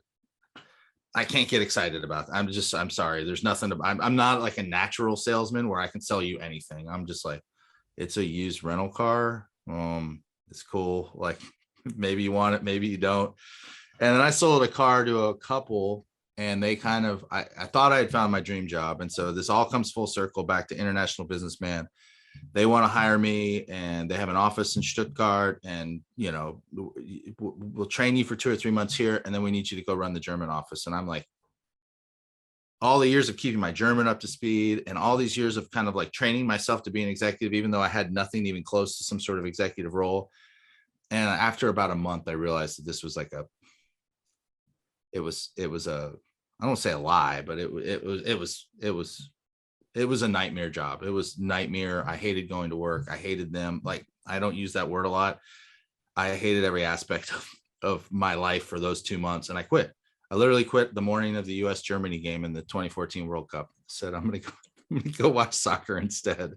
[SPEAKER 3] I can't get excited about it. I'm sorry. There's nothing. I'm not like a natural salesman where I can sell you anything. I'm just like, it's a used rental car. It's cool. Like, maybe you want it, maybe you don't. And then I sold a car to a couple, and they kind of, I thought I had found my dream job. And so this all comes full circle back to International Businessman. They want to hire me, and they have an office in Stuttgart, and, you know, we'll train you for 2 or 3 months here, and then we need you to go run the German office. And I'm like, all the years of keeping my German up to speed and all these years of kind of like training myself to be an executive, even though I had nothing even close to some sort of executive role. And after about a month, I realized that this was like it was a, I don't say a lie, but it was a nightmare job. It was nightmare. I hated going to work. I hated them. Like, I don't use that word a lot. I hated every aspect of my life for those 2 months, and I quit. I literally quit the morning of the US Germany game in the 2014 World Cup. Said, I'm going to go watch soccer instead.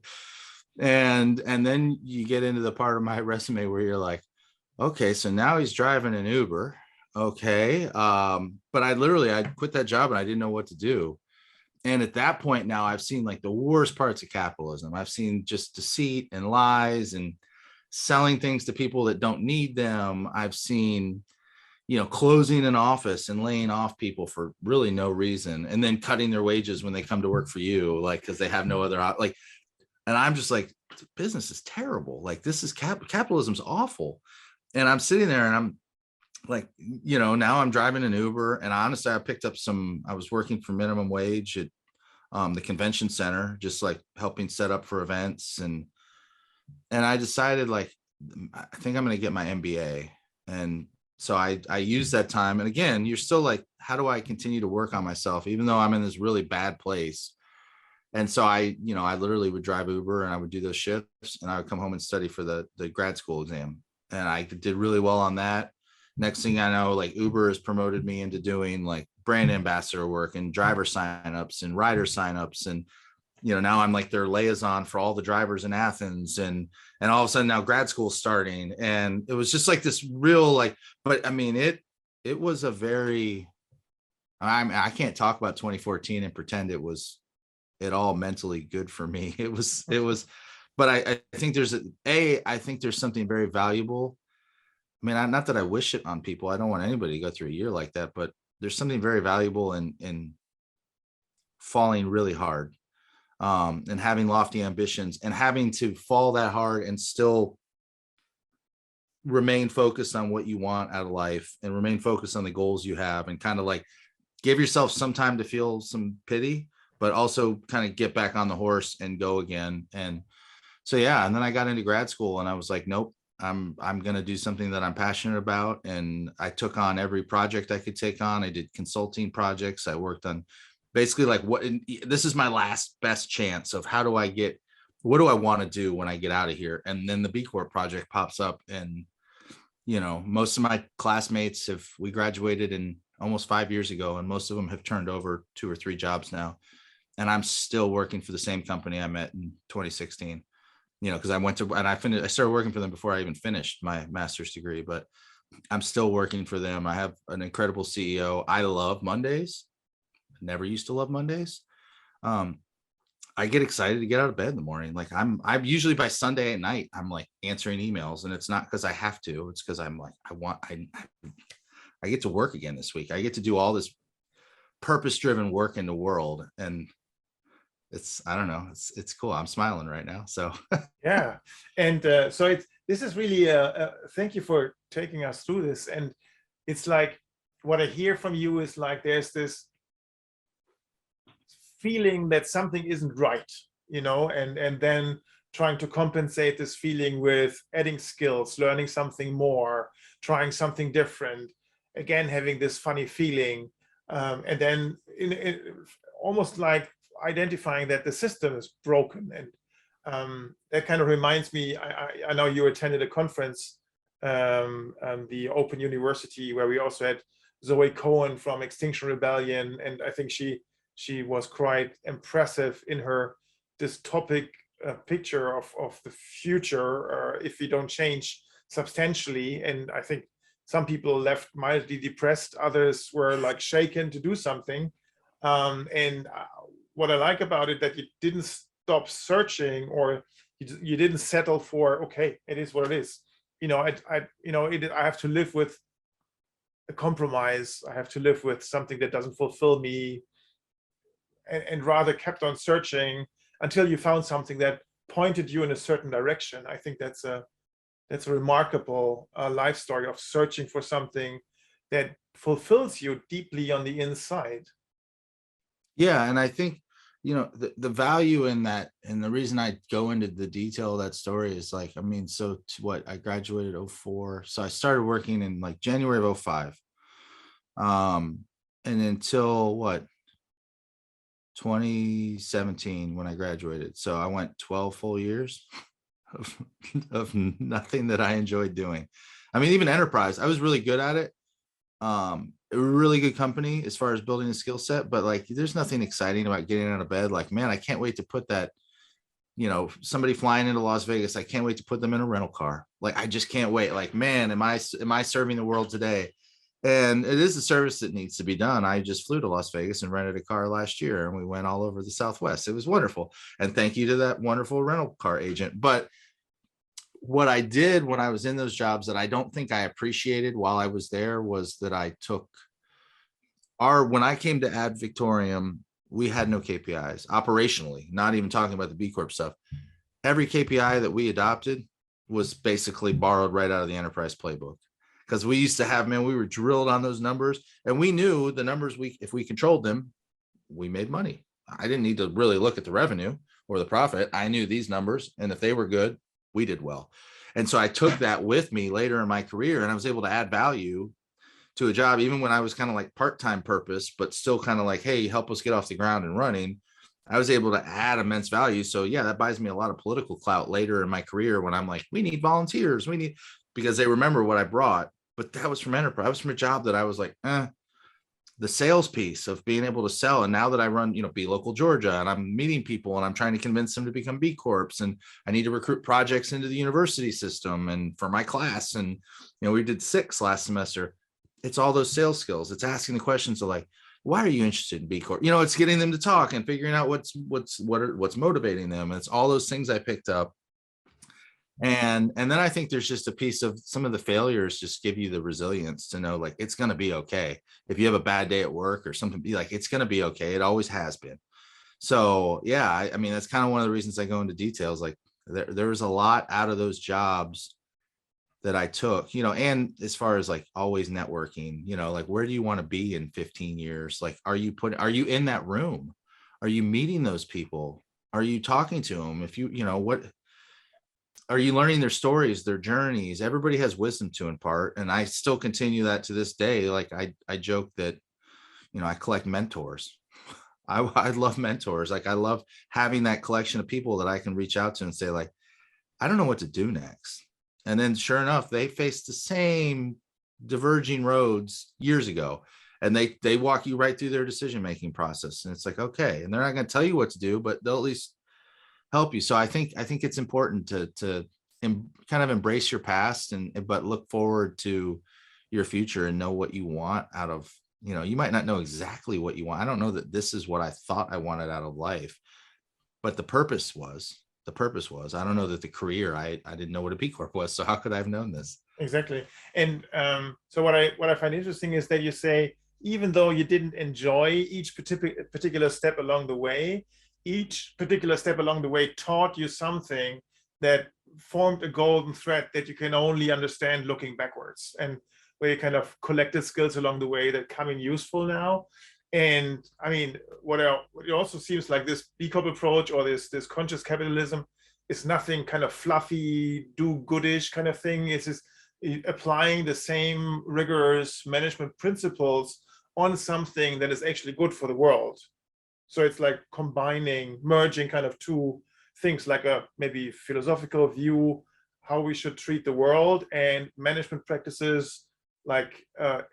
[SPEAKER 3] And then you get into the part of my resume where you're like, okay, so now he's driving an Uber. Okay. But I quit that job, and I didn't know what to do. And at that point now, I've seen like the worst parts of capitalism. I've seen just deceit and lies and selling things to people that don't need them. I've seen, you know, closing an office and laying off people for really no reason, and then cutting their wages when they come to work for you, like, because they have no other, like, and I'm just like, business is terrible. Like, this is capitalism's awful. And I'm sitting there, and I'm like, you know, now I'm driving an Uber, and honestly, I was working for minimum wage at the convention center, just like helping set up for events. And I decided, like, I think I'm going to get my MBA. And so I used that time. And again, you're still like, how do I continue to work on myself, even though I'm in this really bad place? And so I literally would drive Uber, and I would do those shifts, and I would come home and study for the grad school exam. And I did really well on that. Next thing I know, like, Uber has promoted me into doing like brand ambassador work and driver signups and rider signups. And, you know, now I'm like their liaison for all the drivers in Athens, and all of a sudden now grad school starting. And it was just like this real, like, but I mean, it was a very, I can't talk about 2014 and pretend it was at all mentally good for me. It was, but I think I think there's something very valuable. I mean, not that I wish it on people. I don't want anybody to go through a year like that, but there's something very valuable in falling really hard, and having lofty ambitions, and having to fall that hard and still remain focused on what you want out of life, and remain focused on the goals you have, and kind of like give yourself some time to feel some pity, but also kind of get back on the horse and go again. And so, yeah. And then I got into grad school, and I was like, nope, I'm going to do something that I'm passionate about. And I took on every project I could take on. I did consulting projects. I worked on basically like, this is my last best chance of what do I want to do when I get out of here? And then the B-Corp project pops up, and, you know, most of my classmates we graduated in almost 5 years ago, and most of them have turned over 2 or 3 jobs now. And I'm still working for the same company I met in 2016. You know, because I started working for them before I even finished my master's degree, but I'm still working for them. I have an incredible CEO. I love Mondays. Never used to love Mondays. I get excited to get out of bed in the morning. Like, I'm usually by Sunday at night, I'm like answering emails, and it's not because I have to, it's because I'm like, I get to work again this week. I get to do all this purpose-driven work in the world. And I don't know, it's cool. I'm smiling right now. So
[SPEAKER 2] yeah. And so this is really thank you for taking us through this. And it's like, what I hear from you is like, there's this feeling that something isn't right, you know, and then trying to compensate this feeling with adding skills, learning something more, trying something different, again having this funny feeling, and then almost like identifying that the system is broken. And that kind of reminds me, I know you attended a conference, the Open University, where we also had Zoe Cohen from Extinction Rebellion, and I think she was quite impressive in her dystopic picture of the future if we don't change substantially. And I think some people left mildly depressed, others were like shaken to do something. And what I like about it, that you didn't stop searching, or you didn't settle for, okay, it is what it is. I have to live with a compromise. I have to live with something that doesn't fulfill me, and rather kept on searching until you found something that pointed you in a certain direction. I think that's a remarkable life story of searching for something that fulfills you deeply on the inside.
[SPEAKER 3] Yeah, and I think, the value in that, and the reason I go into the detail of that story is like, so to what, I graduated 04, so I started working in like January of 05, and until what, 2017 when I graduated. So I went 12 full years of nothing that I enjoyed doing. Even enterprise, I was really good at it. A really good company as far as building a skill set, but like there's nothing exciting about getting out of bed. Like, man, I can't wait to put that, somebody flying into Las Vegas, I can't wait to put them in a rental car. Like, I just can't wait. Like, man, am I serving the world today? And it is a service that needs to be done. I just flew to Las Vegas and rented a car last year, and we went all over the Southwest. It was wonderful. And thank you to that wonderful rental car agent. But what I did when I was in those jobs that I don't think I appreciated while I was there was that I took when I came to Ad Victoriam, we had no KPIs operationally, not even talking about the B Corp stuff. Every KPI that we adopted was basically borrowed right out of the enterprise playbook. Because we used to have, we were drilled on those numbers, and we knew the numbers, if we controlled them, we made money. I didn't need to really look at the revenue or the profit. I knew these numbers, and if they were good, we did well. And so I took that with me later in my career, and I was able to add value to a job, even when I was kind of like part-time purpose, but still kind of like, hey, help us get off the ground and running. I was able to add immense value. So yeah, that buys me a lot of political clout later in my career when I'm like, we need volunteers, because they remember what I brought. But that was from enterprise. That was from a job that I was like, the sales piece of being able to sell. And now that I run, Be Local Georgia, and I'm meeting people and I'm trying to convince them to become B Corps, and I need to recruit projects into the university system and for my class. And, we did 6 last semester. It's all those sales skills. It's asking the questions of like, why are you interested in B Corp? It's getting them to talk and figuring out what's motivating them. And it's all those things I picked up. And then I think there's just a piece of some of the failures just give you the resilience to know, like, it's going to be okay. If you have a bad day at work or something, be like, it's going to be okay. It always has been. So yeah, that's kind of one of the reasons I go into details. Like there was a lot out of those jobs that I took, and as far as like always networking, like, where do you want to be in 15 years? Like, are you in that room? Are you meeting those people? Are you talking to them? If what are you learning their stories, their journeys? Everybody has wisdom to impart. And I still continue that to this day. Like I joke that, I collect mentors. I love mentors. Like I love having that collection of people that I can reach out to and say, like, I don't know what to do next. And then sure enough, they faced the same diverging roads years ago. And they walk you right through their decision-making process. And it's like, okay. And they're not going to tell you what to do, but they'll at least help you. So I think it's important to kind of embrace your past but look forward to your future and know what you want out of, you might not know exactly what you want. I don't know that this is what I thought I wanted out of life, but the purpose was, I don't know that the career, I didn't know what a B Corp was. So how could I have known this?
[SPEAKER 2] Exactly. And so what I find interesting is that you say, even though you didn't enjoy each particular step along the way, each particular step along the way taught you something that formed a golden thread that you can only understand looking backwards, and where you kind of collected skills along the way that come in useful now. And what it also seems like this B Corp approach, or this conscious capitalism, is nothing kind of fluffy, do-goodish kind of thing. It's just applying the same rigorous management principles on something that is actually good for the world. So it's like merging kind of two things, like a maybe philosophical view, how we should treat the world, and management practices like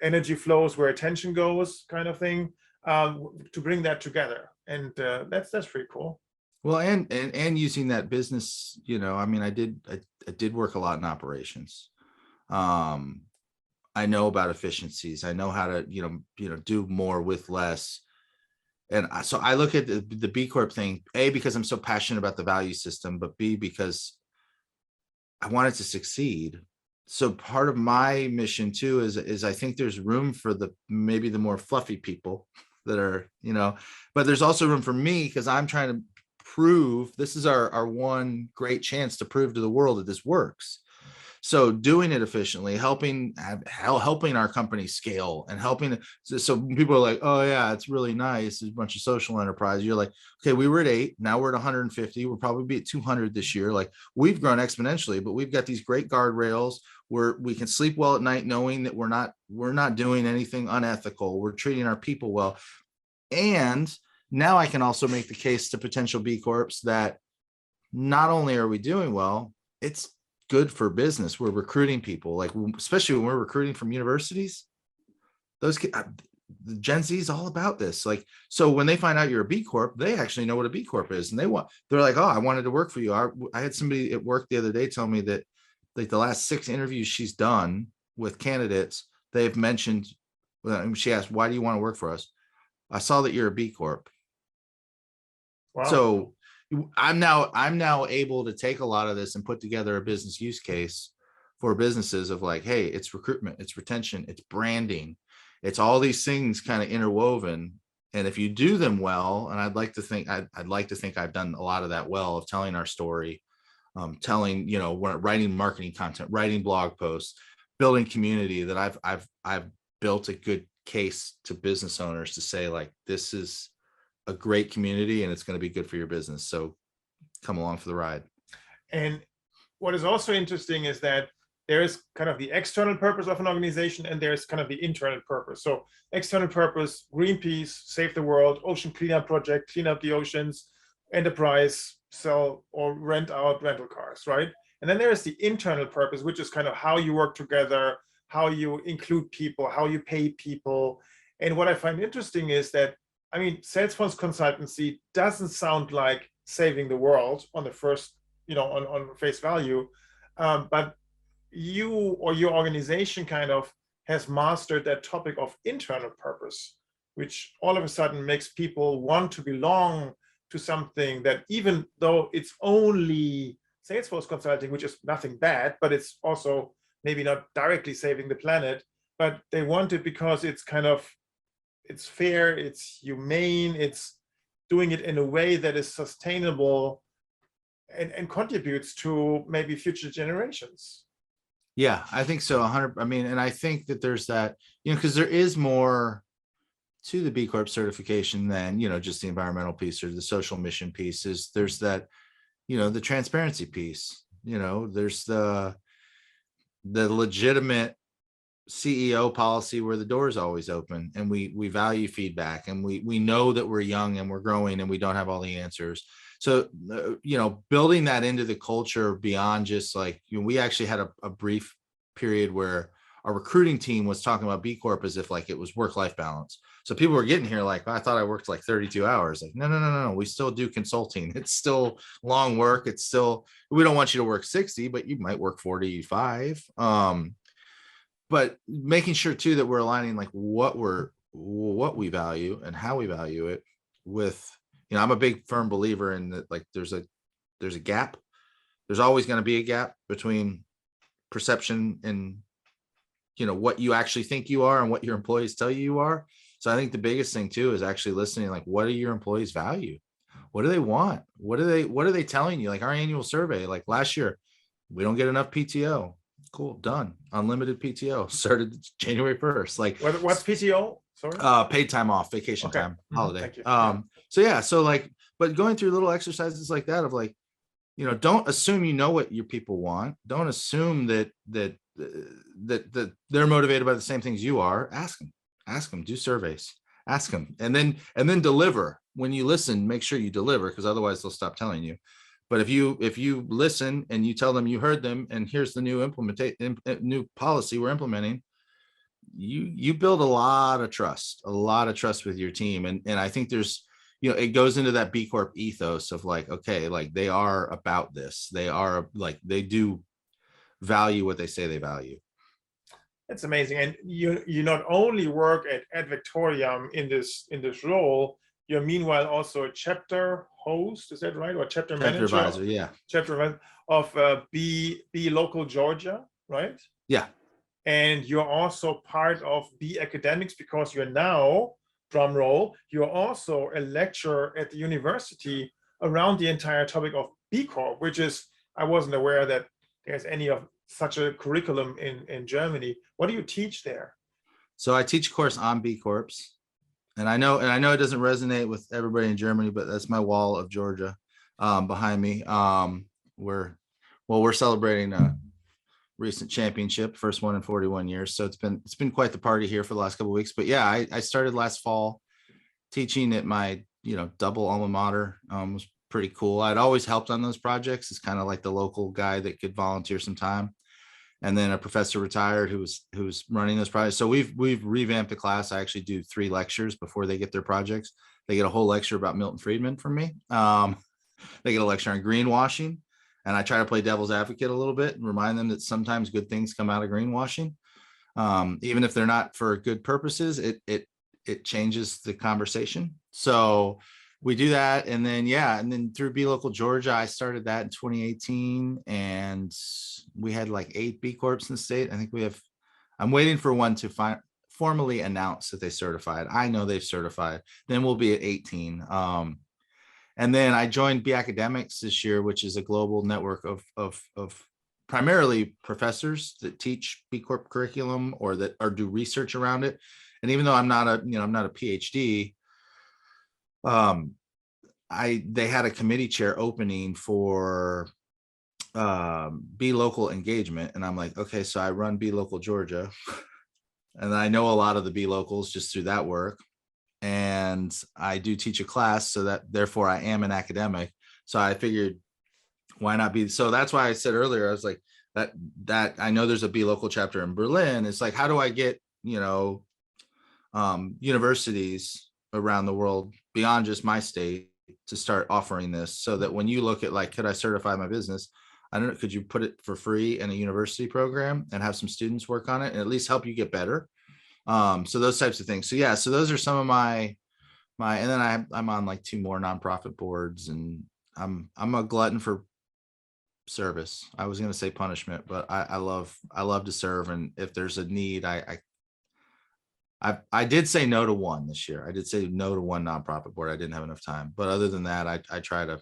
[SPEAKER 2] energy flows where attention goes kind of thing, to bring that together. And that's pretty cool.
[SPEAKER 3] Well, and using that business, I mean, I did work a lot in operations. I know about efficiencies. I know how to, do more with less. And so I look at the B Corp thing, A, because I'm so passionate about the value system, but B, because I want it to succeed. So part of my mission too is I think there's room for maybe the more fluffy people that are, but there's also room for me, because I'm trying to prove, this is our one great chance to prove to the world that this works. So doing it efficiently, helping our company scale, and helping. So people are like, oh yeah, it's really nice. There's a bunch of social enterprise. You're like, okay, we were at 8, now we're at 150. We'll probably be at 200 this year. Like, we've grown exponentially, but we've got these great guardrails where we can sleep well at night, knowing that we're not doing anything unethical. We're treating our people well. And now I can also make the case to potential B Corps that not only are we doing well, it's good for business. We're recruiting people, like, especially when we're recruiting from universities. Those the Gen Z is all about this. Like, so when they find out you're a B Corp, they actually know what a B Corp is, and they're like, oh, I wanted to work for you. I had somebody at work the other day tell me that, like, the last 6 interviews she's done with candidates, they've mentioned, she asked, why do you want to work for us? I saw that you're a B Corp. Wow. So I'm now able to take a lot of this and put together a business use case for businesses of like, hey, it's recruitment, it's retention, it's branding, it's all these things kind of interwoven. And if you do them well, and I'd like to think I've done a lot of that well, of telling our story, telling, writing marketing content, writing blog posts, building community, that I've built a good case to business owners to say, like, this is a great community and it's going to be good for your business. So come along for the ride. And
[SPEAKER 2] what is also interesting is that there is kind of the external purpose of an organization, and there's kind of the internal purpose. So external purpose, Greenpeace, save the world, ocean cleanup project, clean up the oceans, enterprise, sell or rent out rental cars, right? And then there is the internal purpose, which is kind of how you work together, how you include people, how you pay people. And what I find interesting is that, I mean, Salesforce consultancy doesn't sound like saving the world on the first, on face value, but you or your organization kind of has mastered that topic of internal purpose, which all of a sudden makes people want to belong to something that, even though it's only Salesforce consulting, which is nothing bad, but it's also maybe not directly saving the planet, but they want it because it's kind of, it's fair, it's humane, it's doing it in a way that is sustainable and contributes to maybe future generations.
[SPEAKER 3] Yeah, I think so. 100. I mean, and I think that there's that, because there is more to the B Corp certification than, just the environmental piece or the social mission pieces. There's that, the transparency piece, there's the legitimate CEO policy where the door is always open, and we value feedback, and we know that we're young and we're growing and we don't have all the answers. So, building that into the culture beyond just like, we actually had a brief period where our recruiting team was talking about B Corp as if like it was work-life balance. So people were getting here like, I thought I worked like 32 hours. Like, no. We still do consulting. It's still long work. It's still, we don't want you to work 60, but you might work 45. But making sure too that we're aligning like what we value and how we value it with, I'm a big firm believer in that, like, there's a gap. There's always going to be a gap between perception and, what you actually think you are and what your employees tell you are. So I think the biggest thing too is actually listening, like, what do your employees value? What do they want? What are they telling you? Like our annual survey, like last year, we don't get enough PTO. Cool, done. Unlimited PTO started January 1st. Like,
[SPEAKER 2] what's PTO? Sorry.
[SPEAKER 3] Paid time off, vacation
[SPEAKER 2] okay.
[SPEAKER 3] time, holiday.
[SPEAKER 2] Thank you.
[SPEAKER 3] So yeah, so like, but going through little exercises like that of like, don't assume what your people want. Don't assume that they're motivated by the same things you are. Ask them. Do surveys. Ask them, and then deliver. When you listen, make sure you deliver, because otherwise they'll stop telling you. But if you listen and you tell them you heard them, and here's the new policy we're implementing, you build a lot of trust with your team. And I think there's, it goes into that B Corp ethos of like, okay, like they are about this. They are like, they do value what they say they value.
[SPEAKER 2] That's amazing. And you not only work at Victoriam in this role, you're meanwhile also a chapter host, is that right? Or chapter manager?
[SPEAKER 3] Advisor, yeah.
[SPEAKER 2] Chapter advisor of B-Local Georgia, right?
[SPEAKER 3] Yeah.
[SPEAKER 2] And you're also part of B Academics, because you're now, drum roll, you're also a lecturer at the university around the entire topic of B Corp, which is, I wasn't aware that there's any of such a curriculum in Germany. What do you teach there?
[SPEAKER 3] So I teach a course on B Corps. And I know it doesn't resonate with everybody in Germany, but that's my wall of Georgia behind me. We're celebrating a recent championship, first one in 41 years. So it's been quite the party here for the last couple of weeks. But yeah, I started last fall teaching at my double alma mater. It was pretty cool. I'd always helped on those projects. It's kind of like the local guy that could volunteer some time. And then a professor retired who was running those projects. So we've revamped the class. I actually do 3 lectures before they get their projects. They get a whole lecture about Milton Friedman from me. They get a lecture on greenwashing, and I try to play devil's advocate a little bit and remind them that sometimes good things come out of greenwashing, even if they're not for good purposes. It changes the conversation. So we do that. And then through Be Local Georgia, I started that in 2018, and we had like 8 B Corps in the state. I think I'm waiting for one to formally announce that they certified. I know they've certified. Then we'll be at 18. And then I joined B Academics this year, which is a global network of primarily professors that teach B Corp curriculum or do research around it. And even though I'm not a PhD, they had a committee chair opening for Be Local engagement, and I'm like, okay, so I run Be Local Georgia, and I know a lot of the Be Locals just through that work, and I do teach a class, so that therefore I am an academic. So I figured, why not be? So that's why I said earlier, I was like, that I know there's a Be Local chapter in Berlin. It's like, how do I get universities around the world beyond just my state to start offering this, so that when you look at like, could I certify my business? I don't know, could you put it for free in a university program and have some students work on it and at least help you get better? So those types of things. So yeah, so those are some of my, and then I'm on like 2 more nonprofit boards, and I'm a glutton for service. I was going to say punishment, but I love to serve. And if there's a need, I did say no to one this year. I did say no to one nonprofit board. I didn't have enough time. But other than that, I try to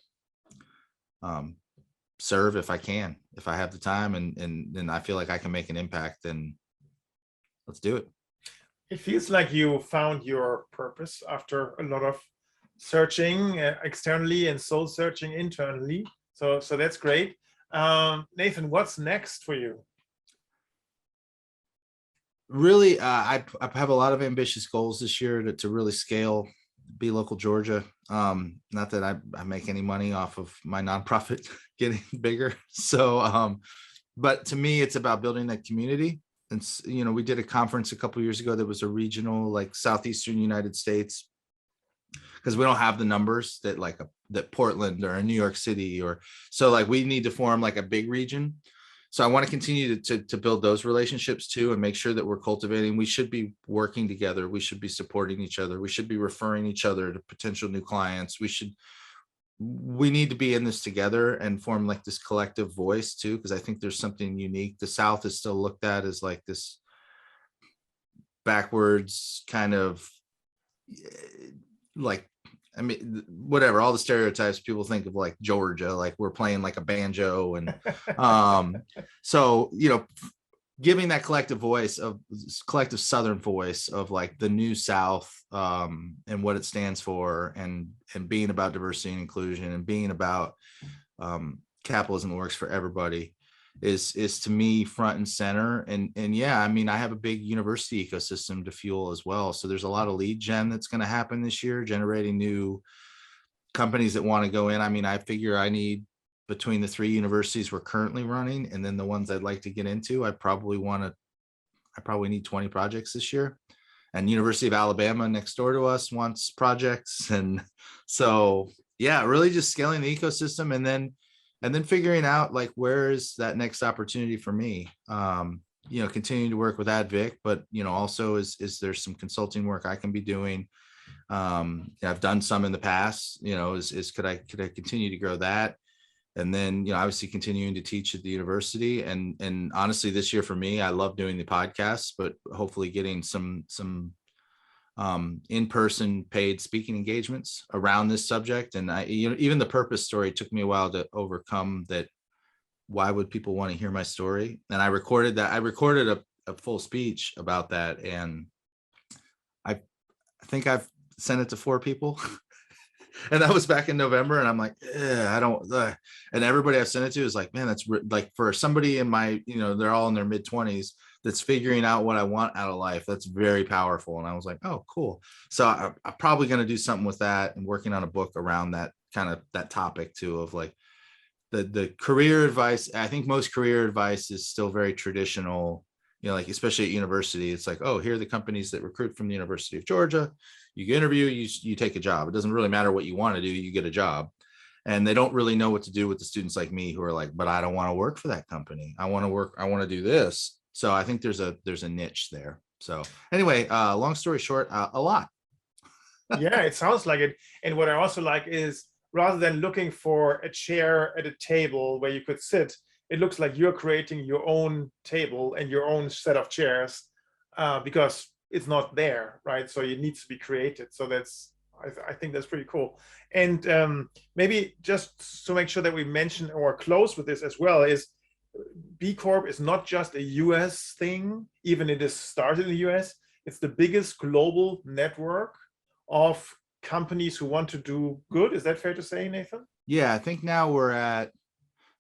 [SPEAKER 3] serve if I can, if I have the time, and I feel like I can make an impact, then let's do it.
[SPEAKER 2] It feels like you found your purpose after a lot of searching externally and soul searching internally. So that's great. Nathan, what's next for you?
[SPEAKER 3] Really, I have a lot of ambitious goals this year to really scale Be Local Georgia. Not that I make any money off of my nonprofit getting bigger. So, but to me, it's about building that community. And, we did a conference a couple of years ago that was a regional, like Southeastern United States, because we don't have the numbers that Portland or New York City, so like we need to form like a big region. So I want to continue to build those relationships too, and make sure that we're cultivating. We should be working together. We should be supporting each other. We should be referring each other to potential new clients. We need to be in this together and form like this collective voice too, because I think there's something unique. The South is still looked at as like this backwards kind of like, I mean, whatever, all the stereotypes people think of like Georgia, like we're playing like a banjo. And so, giving that collective Southern voice of like the new South, and what it stands for, and being about diversity and inclusion, and being about capitalism that works for everybody. is to me front and center. And yeah, I mean, I have a big university ecosystem to fuel as well. So there's a lot of lead gen that's going to happen this year, generating new companies that want to go in. I mean, I figure I need, between the 3 universities we're currently running and then the ones I'd like to get into, I probably need 20 projects this year. And University of Alabama next door to us wants projects. And so, yeah, really just scaling the ecosystem and then figuring out like, where is that next opportunity for me? Continuing to work with AdVic, but, also is there some consulting work I can be doing? I've done some in the past, could I continue to grow that? And then, obviously continuing to teach at the university. And honestly, this year for me, I love doing the podcasts, but hopefully getting some in-person paid speaking engagements around this subject. And even the purpose story took me a while to overcome that. Why would people want to hear my story? And I recorded a full speech about that. And I think I've sent it to 4 people. And that was back in November. And I'm like, and everybody I've sent it to is like, man, that's like, for somebody in my, they're all in their mid-20s that's figuring out what I want out of life. That's very powerful. And I was like, oh, cool. So I'm probably going to do something with that, and working on a book around that that topic too, of like the career advice. I think most career advice is still very traditional, like especially at university. It's like, oh, here are the companies that recruit from the University of Georgia. You can interview, you take a job. It doesn't really matter what you want to do, you get a job. And they don't really know what to do with the students like me who are like, but I don't want to work for that company. I want to do this. So I think there's a niche there. So anyway, long story short, a lot.
[SPEAKER 2] Yeah, it sounds like it. And what I also like is, rather than looking for a chair at a table where you could sit, it looks like you're creating your own table and your own set of chairs, because it's not there, right? So it needs to be created. So I think that's pretty cool. And maybe just to make sure that we mention or close with this as well, is B Corp is not just a US thing, even it is started in the US. It's the biggest global network of companies who want to do good. Is that fair to say, Nathan?
[SPEAKER 3] Yeah, I think now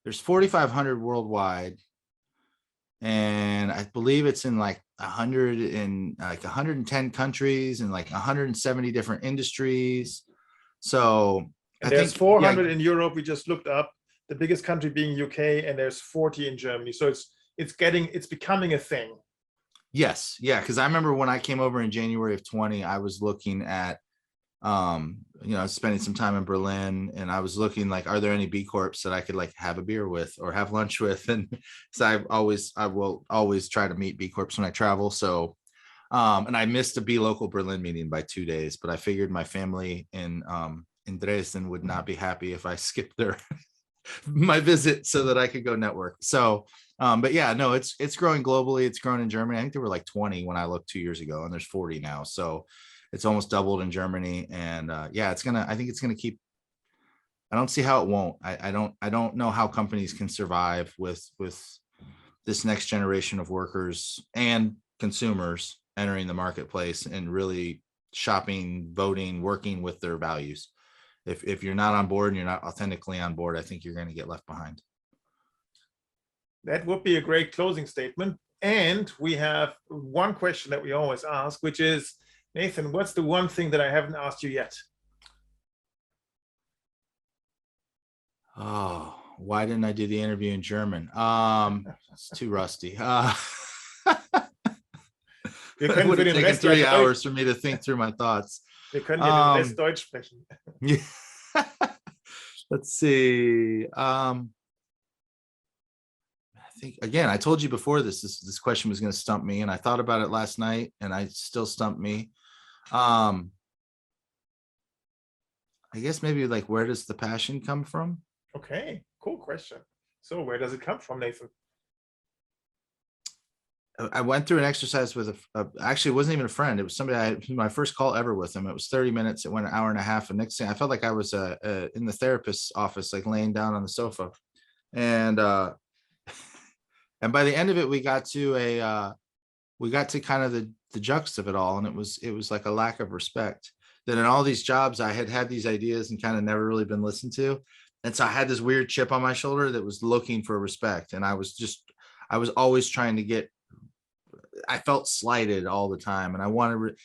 [SPEAKER 3] there's 4,500 worldwide. And I believe it's in like 110 countries and like 170 different industries. So
[SPEAKER 2] and there's 400 in Europe. We just looked up, the biggest country being UK, and there's 40 in Germany. So it's becoming a thing.
[SPEAKER 3] Yes. Yeah. Because I remember when I came over in January of 20, I was looking at, spending some time in Berlin, and I was looking like, are there any B Corps that I could like have a beer with or have lunch with? And so I will always try to meet B Corps when I travel. So, and I missed a B Local Berlin meeting by 2 days, but I figured my family in Dresden would not be happy if I skipped my visit so that I could go network. So, but yeah, no, it's growing globally. It's grown in Germany. I think there were like 20 when I looked 2 years ago, and there's 40 now. So it's almost doubled in Germany. And yeah, I think it's gonna keep. I don't see how it won't. I don't know how companies can survive with this next generation of workers and consumers entering the marketplace and really shopping, voting, working with their values. If you're not on board and you're not authentically on board, I think you're going to get left behind.
[SPEAKER 2] That would be a great closing statement. And we have one question that we always ask, which is, Nathan, what's the one thing that I haven't asked you yet?
[SPEAKER 3] Oh, why didn't I do the interview in German? It's too rusty. It would have taken 3 hours for me to think through my thoughts.
[SPEAKER 2] Wir können ja den Rest Deutsch sprechen.
[SPEAKER 3] Yeah. Let's see. I think, again, I told you before this question was going to stump me, and I thought about it last night, and I still stumped me. I guess maybe like, where does the passion come from?
[SPEAKER 2] Okay, cool question. So where does it come from, Nathan?
[SPEAKER 3] I went through an exercise with actually, it wasn't even a friend. It was somebody my first call ever with him. It was 30 minutes. It went an hour and a half. And next thing, I felt like I was in the therapist's office, like laying down on the sofa. And by the end of it, we got to kind of the juxt of it all. And it was like a lack of respect that in all these jobs, I had these ideas and kind of never really been listened to. And so I had this weird chip on my shoulder that was looking for respect. And I was always trying to I felt slighted all the time. And I wanted,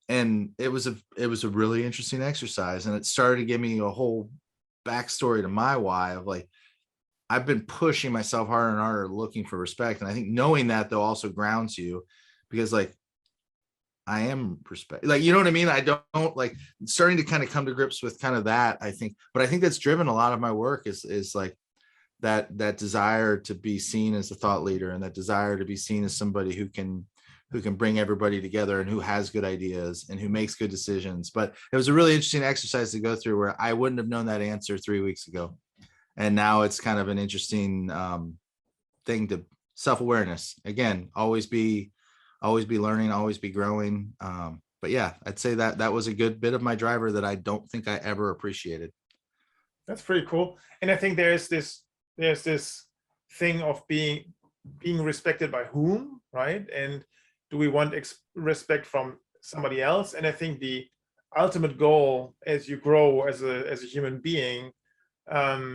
[SPEAKER 3] and it was a really interesting exercise. And it started to give me a whole backstory to my why of like, I've been pushing myself harder and harder looking for respect. And I think knowing that though also grounds you, because like, I am respect, like, you know what I mean? I don't like starting to kind of come to grips with kind of that, I think, but I think that's driven a lot of my work is like that desire to be seen as a thought leader, and that desire to be seen as somebody who can bring everybody together and who has good ideas and who makes good decisions. But it was a really interesting exercise to go through where I wouldn't have known that answer 3 weeks ago. And now it's kind of an interesting thing to self-awareness. Again, always be learning, always be growing. But yeah, I'd say that was a good bit of my driver that I don't think I ever appreciated.
[SPEAKER 2] That's pretty cool. And I think there's this thing of being respected by whom, right? And do we want respect from somebody else? And I think the ultimate goal as you grow as a human being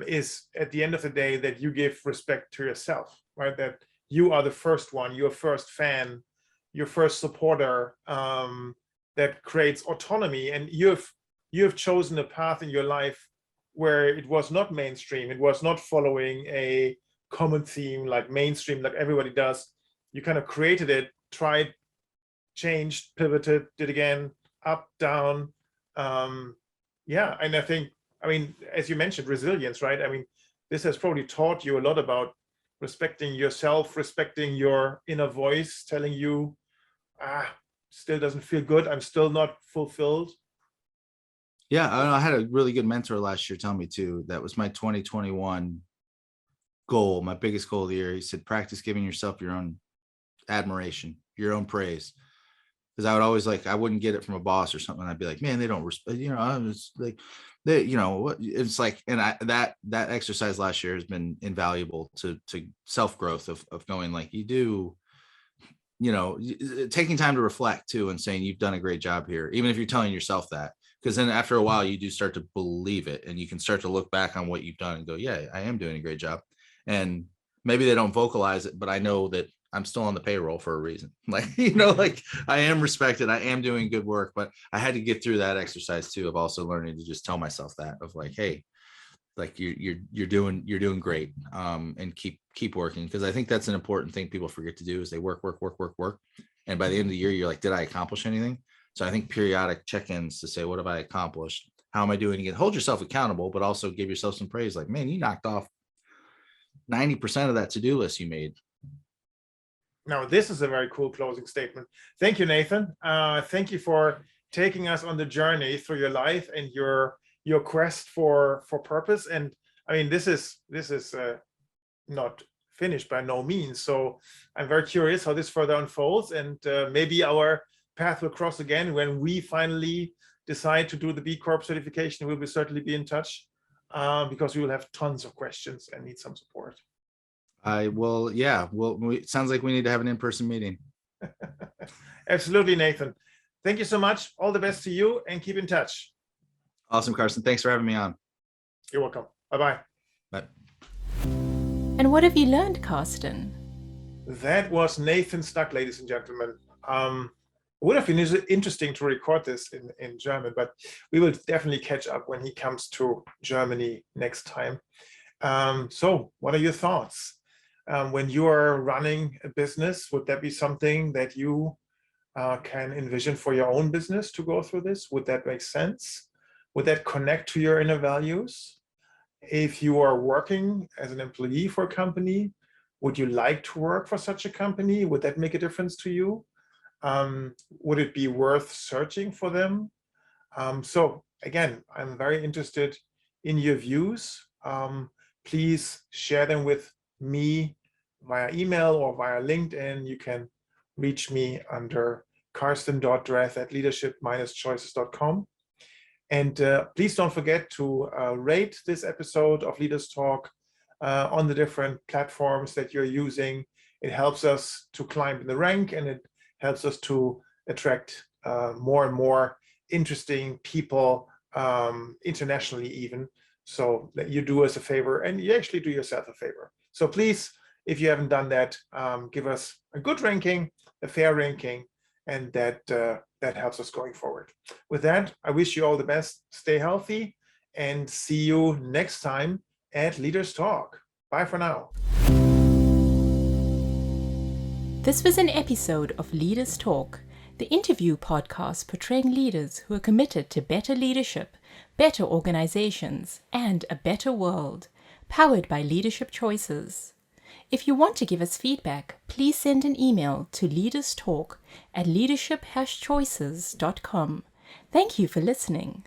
[SPEAKER 2] is at the end of the day that you give respect to yourself, right? That you are the first one, your first fan, your first supporter, that creates autonomy. And you have chosen a path in your life where it was not mainstream. It was not following a common theme like mainstream, like everybody does. You kind of created it, tried, changed, pivoted, did again, up, down. Yeah, and I think, I mean, as you mentioned, resilience, right? I mean, this has probably taught you a lot about respecting yourself, respecting your inner voice, telling you, still doesn't feel good. I'm still not fulfilled.
[SPEAKER 3] Yeah, I had a really good mentor last year tell me too, that was my 2021 goal, my biggest goal of the year. He said, practice giving yourself your own admiration, your own praise. Because I would always I wouldn't get it from a boss or something. I'd be like, man, they don't respect, I was like, it's like, and that exercise last year has been invaluable to self-growth of going like, you do, taking time to reflect too, and saying you've done a great job here, even if you're telling yourself that, because then after a while you do start to believe it, and you can start to look back on what you've done and go, yeah, I am doing a great job. And maybe they don't vocalize it, but I know that I'm still on the payroll for a reason. Like, like I am respected, I am doing good work. But I had to get through that exercise too, of also learning to just tell myself that, of like, hey, like you're doing great, and keep working. Because I think that's an important thing people forget to do, is they work. And by the end of the year, you're like, did I accomplish anything? So I think periodic check-ins to say, what have I accomplished? How am I doing again? Hold yourself accountable, but also give yourself some praise. Like, man, you knocked off 90% of that to-do list you made.
[SPEAKER 2] Now, this is a very cool closing statement. Thank you, Nathan. Thank you for taking us on the journey through your life and your quest for purpose. And I mean, this is not finished by no means. So I'm very curious how this further unfolds, and maybe our path will cross again when we finally decide to do the B Corp certification. We'll certainly be in touch, because we will have tons of questions and need some support.
[SPEAKER 3] Yeah. Well, it sounds like we need to have an in-person meeting.
[SPEAKER 2] Absolutely, Nathan. Thank you so much. All the best to you, and keep in touch.
[SPEAKER 3] Awesome, Karsten. Thanks for having me on.
[SPEAKER 2] You're welcome. Bye-bye.
[SPEAKER 3] Bye.
[SPEAKER 1] And what have you learned, Karsten?
[SPEAKER 2] That was Nathan Stuck, ladies and gentlemen. It would have been interesting to record this in German, but we will definitely catch up when he comes to Germany next time. So what are your thoughts? When you are running a business, would that be something that you can envision for your own business to go through this? Would that make sense? Would that connect to your inner values? If you are working as an employee for a company, would you like to work for such a company? Would that make a difference to you? Would it be worth searching for them? So again, I'm very interested in your views. Please share them with me via email or via LinkedIn. You can reach me under karsten.drath@leadership-choices.com. And please don't forget to rate this episode of Leaders Talk on the different platforms that you're using. It helps us to climb in the rank, and it helps us to attract more and more interesting people, internationally even, So that you do us a favor, and you actually do yourself a favor. So please, if you haven't done that, give us a good ranking, a fair ranking, and that helps us going forward. With that, I wish you all the best. Stay healthy, and see you next time at Leaders Talk. Bye for now.
[SPEAKER 1] This was an episode of Leaders Talk, the interview podcast portraying leaders who are committed to better leadership, better organizations, and a better world, powered by Leadership Choices. If you want to give us feedback, please send an email to leaderstalk@leadership-choices.com. Thank you for listening.